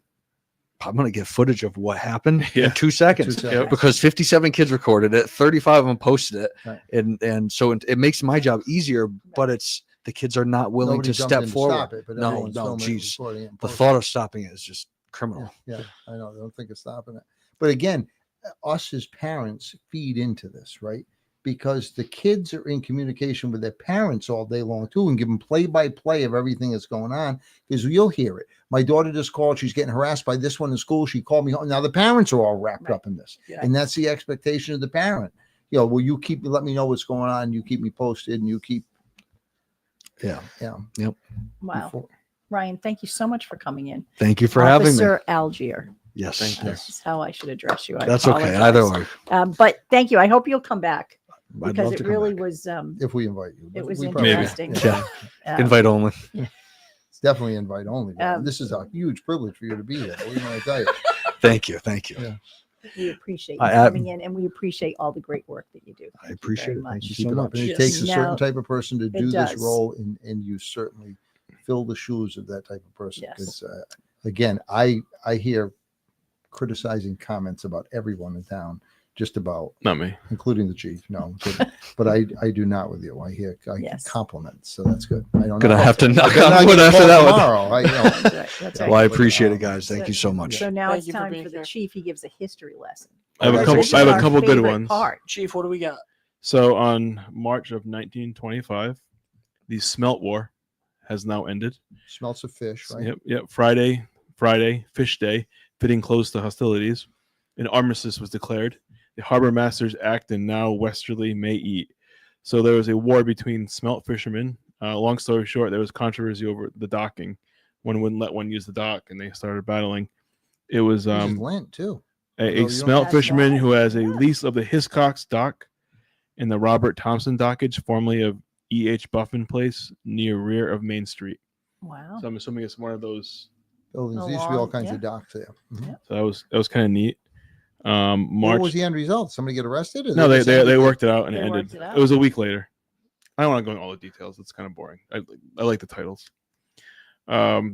I'm going to get footage of what happened Yeah. in 2 seconds. 2 seconds. Because 57 kids recorded it, 35 of them posted it, Right. and so it makes my job easier. But it's the kids are not willing Nobody to jumped step in to forward. stop it, but No, everyone's no, filming it, geez. recording it, and The posting thought of stopping it is just criminal. Yeah, I know. I don't think it's stopping it. But again, us as parents feed into this, right? Because the kids are in communication with their parents all day long too, and give them play-by-play of everything that's going on. Because you'll hear it. My daughter just called. She's getting harassed by this one in school. She called me home. Now the parents are all wrapped Right. up in this, Yeah. and that's the expectation of the parent. Will you let me know what's going on? You keep me posted, and you keep. Yeah. Yeah. Wow. Before- Ryan, thank you so much for coming in. Thank you for having me. Officer Algiere. Yes. Thank you. This is how I should address you. I That's okay. apologize. Either way. But thank you. I hope you'll come back. I'd because love it to come really back. was if we invite you. it but was we probably interesting. won't. Yeah. Um, Invite only. It's definitely invite only. Bob. Um, This is a huge privilege for you to be here. What do you want to tell you? Thank you. Thank you. Yeah. we appreciate you I- coming in, and we appreciate all the great work that you do. I Thank you appreciate very it. Thank much. you Keep so it up. much. And it Yes. takes a certain Now, type of person to do this does. role, and you certainly fill the shoes of that type of person. Yes. Because again, I hear criticizing comments about everyone in town, just about, Not me. including the chief. No, I'm kidding. But I do not with you. I hear Yes. compliments, so that's good. I don't Gonna know. have to knock They're on not wood gonna after call that one. tomorrow. That's right. That's right. Well, I But, appreciate it, guys. Thank So- you so much. So now Thank it's you for time being for the here. chief. He gives a history lesson. I have a This couple. is I have a our couple good favorite ones. Part. Chief, what do we got? So on March of 1925, the Smelt War has now ended. Smelts of fish, right? Yep. Friday, Fish Day, fitting close to hostilities. An armistice was declared. The Harbor Masters Act and now westerly may eat. So there was a war between smelt fishermen. Long story short, there was controversy over the docking. One wouldn't let one use the dock, and they started battling. It was This is Lent too. a Although you smelt That's fisherman right. who has a Yeah. lease of the Hiscox dock in the Robert Thompson dockage, formerly of E.H. Buffin Place, near rear of Main Street. Wow. So I'm assuming it's one of those. Buildings. There used to be all Along, kinds yeah. of docks there. Mhm. So that was kind of neat. What March. was the end result? Somebody get arrested? Or No, just they ended worked it out and it They ended. worked it out. It was a week later. I don't want to go into all the details. It's kind of boring. I like the titles.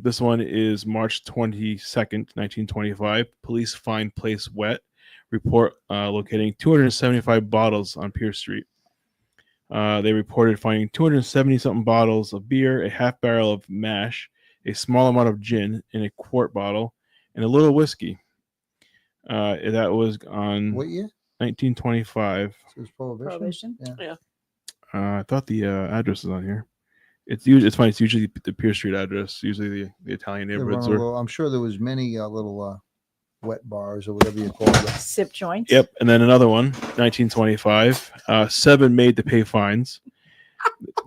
This one is March 22nd, 1925. Police find place wet. Report locating 275 bottles on Pierce Street. They reported finding 270 something bottles of beer, a half barrel of mash, a small amount of gin in a quart bottle, and a little whiskey. That was on What year? 1925. It was prohibition. Prohibition. Yeah. I thought the address is on here. It's funny. It's usually the Pierce Street address. Usually the Italian They run neighborhoods a are. little- I'm sure there was many little wet bars or whatever you call it. Sip joints. Yep, and then another one, 1925. 7 made to pay fines.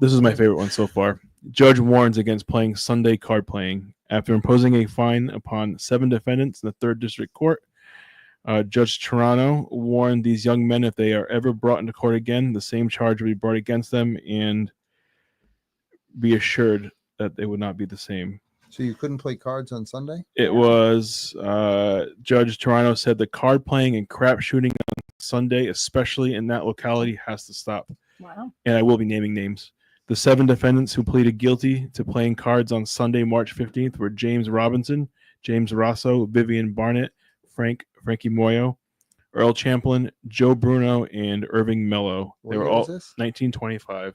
This is my favorite one so far. Judge warns against playing Sunday card playing. After imposing a fine upon 7 defendants in the 3rd District Court, Judge Toronto warned these young men if they are ever brought into court again, the same charge will be brought against them, and be assured that they would not be the same. So you couldn't play cards on Sunday? It was Judge Toronto said the card playing and crap shooting on Sunday, especially in that locality, has to stop. Wow. And I will be naming names. The 7 defendants who pleaded guilty to playing cards on Sunday, March 15th were James Robinson, James Rosso, Vivian Barnett, Frankie Moyo, Earl Champlin, Joe Bruno, and Irving Mello. What They were year all was this? 1925.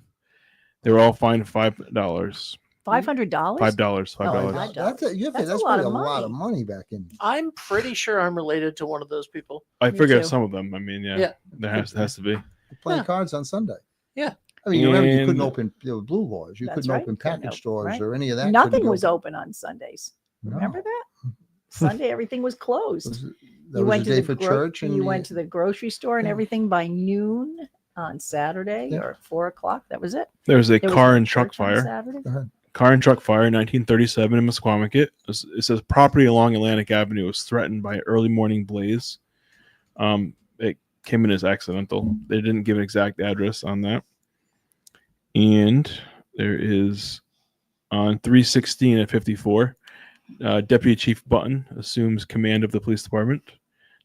They were all fined $5. $500. $5. Oh, $5. $5. That's That's a lot probably of a lot of money. money back in. I'm pretty sure I'm related to one of those people. I Me figure too. some of them. I mean, yeah, Yeah. there has to be. Playing Yeah. cards on Sunday. Yeah. I mean, you remember you couldn't And- open blue laws. You That's couldn't right. open You couldn't package open- stores right. or any of that. Nothing couldn't be was open on Sundays. No. Remember that? Sunday, everything was closed. That You was went a to day the for church, and you went to the grocery store and Yeah. everything by noon on Saturday Yeah. or 4 o'clock. That was it. There was a There was car no and truck church on fire. Saturday. Car and truck fire, 1937 in Musquamacket. It says property along Atlantic Avenue was threatened by early morning blaze. It came in as accidental. They didn't give an exact address on that. And there is on 3/16 at 54, Deputy Chief Button assumes command of the police department.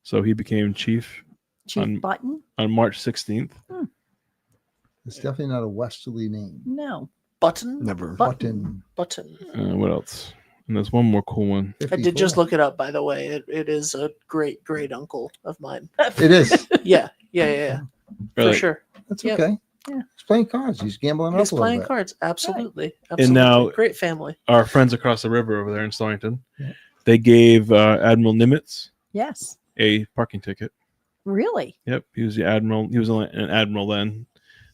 So he became chief Chief On- Button? on March 16th. It's definitely not a westerly name. No. Button? Never. Button. Button. Button. What else? And there's one more cool one. I did just 54. look it up, by the way. It is a great uncle of mine. It is. Yeah. For Really? sure. That's Yep. okay. Yeah. He's playing cards. He's gambling He's up a little playing bit. cards. Absolutely. Absolutely. now- Great family. Our friends across the river over there in Stonington, Yeah. they gave Admiral Nimitz Yes. a parking ticket. Really? Yep, he was the admiral. He was an admiral then.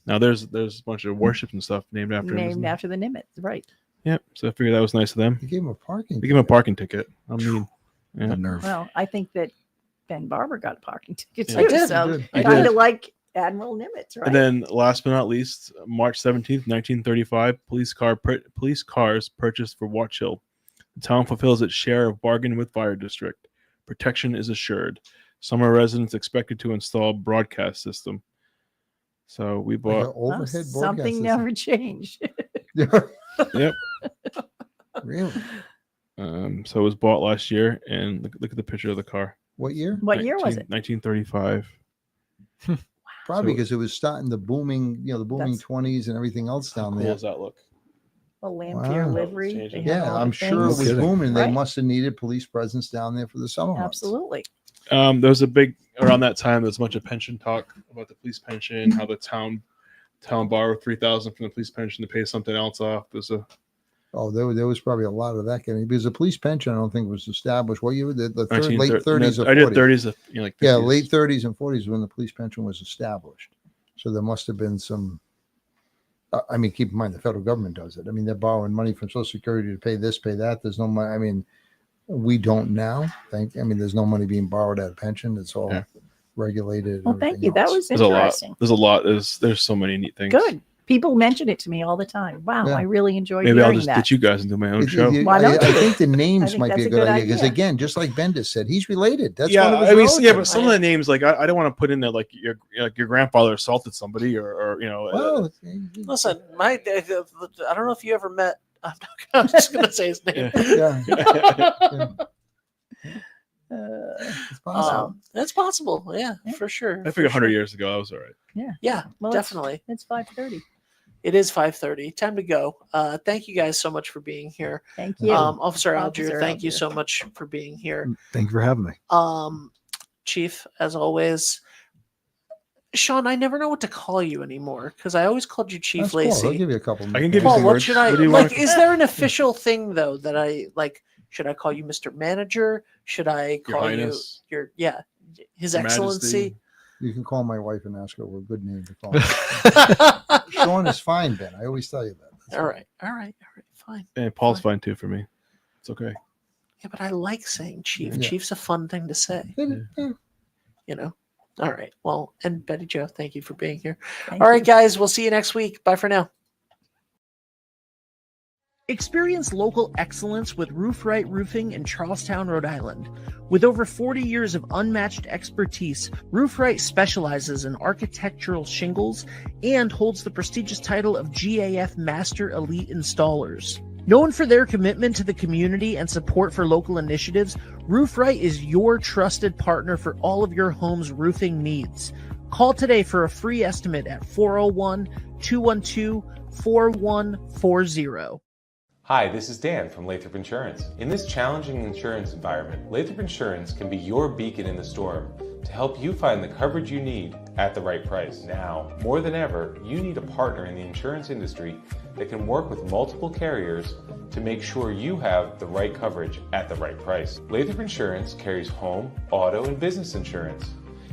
Now there's a bunch of warships and stuff named after him. isn't Named there? after the Nimitz. Right. Yep. So I figured that was nice of them. He gave him a parking. They gave him a parking ticket. I mean, The yeah. nerve. Well, I think that Ben Barber got a parking ticket Yeah. too. I did, So he did. I kind did. of like Admiral Nimitz, right? And then last but not least, March 17th, 1935, police cars purchased for Watch Hill. The town fulfills its share of bargain with fire district. Protection is assured. Summer residents expected to install broadcast system. So we Like bought. an overhead Oh, broadcast something system. never changed. Yep. Really? So it was bought last year, and look at the picture of the car. What year? What year was it? 1935. Probably So- because it was starting the booming, the booming That's- 20s and everything else How down cool there. does that look? A Lampier Wow. livery. Changed They it. had Yeah, all the I'm sure it things. was kidding. booming. They Right. must have needed police presence down there for the summer months. Absolutely. There was a big around that time. There's a bunch of pension talk about the police pension, how the town borrowed $3,000 from the police pension to pay something else off. There's a Oh, there was probably a lot of that getting because the police pension I don't think was established. What year? The late 30s or 40s? I did 30s, like 50s. Yeah, late 30s and 40s when the police pension was established. So there must have been some. I mean, keep in mind the federal government does it. I mean, they're borrowing money from Social Security to pay this, pay that. There's no money. I mean, we don't now. There's no money being borrowed out of pension. It's all Yeah. regulated. and Well, thank everything you. That else. was There's a lot. interesting. There's a lot. There's so many neat things. Good. People mention it to me all the time. Wow, Yeah. I really enjoy Maybe I'll hearing just that. get you guys and do my own It- show. it- Why don't I you? think the names think might be that's a good idea because idea. again, just like Bendis said, he's related. That's yeah, one of his I mean, yeah, but relatives. some of the names, like I don't want to put in there like your grandfather assaulted somebody, or Well, Listen, I don't know if you ever met. I'm just gonna say his name. yeah, Uh, it's possible. It's possible. Yeah, Yeah. for sure. I for figured 100 sure. years ago, I was all right. Yeah, well, it's- definitely. It's 5:30. It is 5:30. Time to go. Thank you guys so much for being here. Thank you. Officer Officer Algiere, thank you Algiere. so much for being here. Thank you for having me. Chief, as always. Sean, I never know what to call you anymore because I always called you Chief That's cool. I'll Lacey. give you a couple. I can give you Paul, some what words. should I What do you like? want? Is there an official thing though that I like? Should I call you Mr. Manager? Should I Your call you Highness. His Your Excellency? You can call my wife and ask her what a good name to call her. Sean is fine, Ben. I always tell you that. That's All fine. right, fine. And Paul's fine too for me. It's okay. Yeah, but I like saying Chief. Yeah. Chief's a fun thing to say. Yeah. You know. All right. Well, and Betty Jo, thank you for being here. Thank All right, you. guys, we'll see you next week. Bye for now. Experience local excellence with Roof Right Roofing in Charlestown, Rhode Island. With over 40 years of unmatched expertise, Roof Right specializes in architectural shingles and holds the prestigious title of GAF Master Elite Installers. Known for their commitment to the community and support for local initiatives, Roof Right is your trusted partner for all of your home's roofing needs. Call today for a free estimate at 401-212-4140. Hi, this is Dan from Lathrop Insurance. In this challenging insurance environment, Lathrop Insurance can be your beacon in the storm to help you find the coverage you need at the right price. Now, more than ever, you need a partner in the insurance industry that can work with multiple carriers to make sure you have the right coverage at the right price. Lathrop Insurance carries home, auto, and business insurance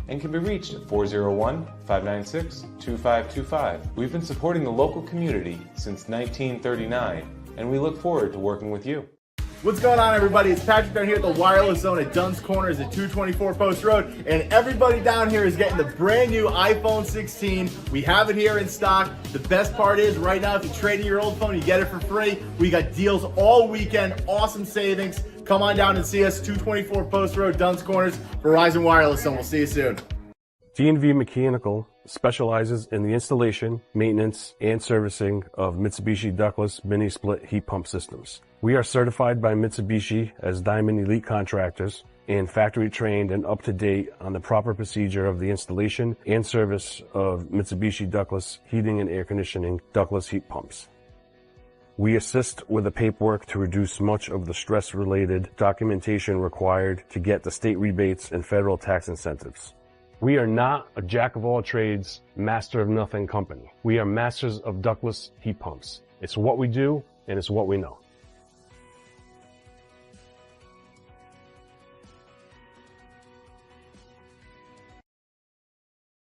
and can be reached at 401-596-2525. We've been supporting the local community since 1939, and we look forward to working with you. What's going on, everybody? It's Patrick down here at the Wireless Zone at Dunn's Corners at 224 Post Road, and everybody down here is getting the brand new iPhone 16. We have it here in stock. The best part is right now, if you trade in your old phone, you get it for free. We got deals all weekend, awesome savings. Come on down and see us, 224 Post Road, Dunn's Corners, Verizon Wireless Zone. We'll see you soon. D&V Mechanical specializes in the installation, maintenance, and servicing of Mitsubishi ductless mini-split heat pump systems. We are certified by Mitsubishi as Diamond Elite Contractors and factory trained and up to date on the proper procedure of the installation and service of Mitsubishi ductless heating and air conditioning ductless heat pumps. We assist with the paperwork to reduce much of the stress-related documentation required to get the state rebates and federal tax incentives. We are not a jack-of-all-trades, master-of-nothing company. We are masters of ductless heat pumps. It's what we do, and it's what we know.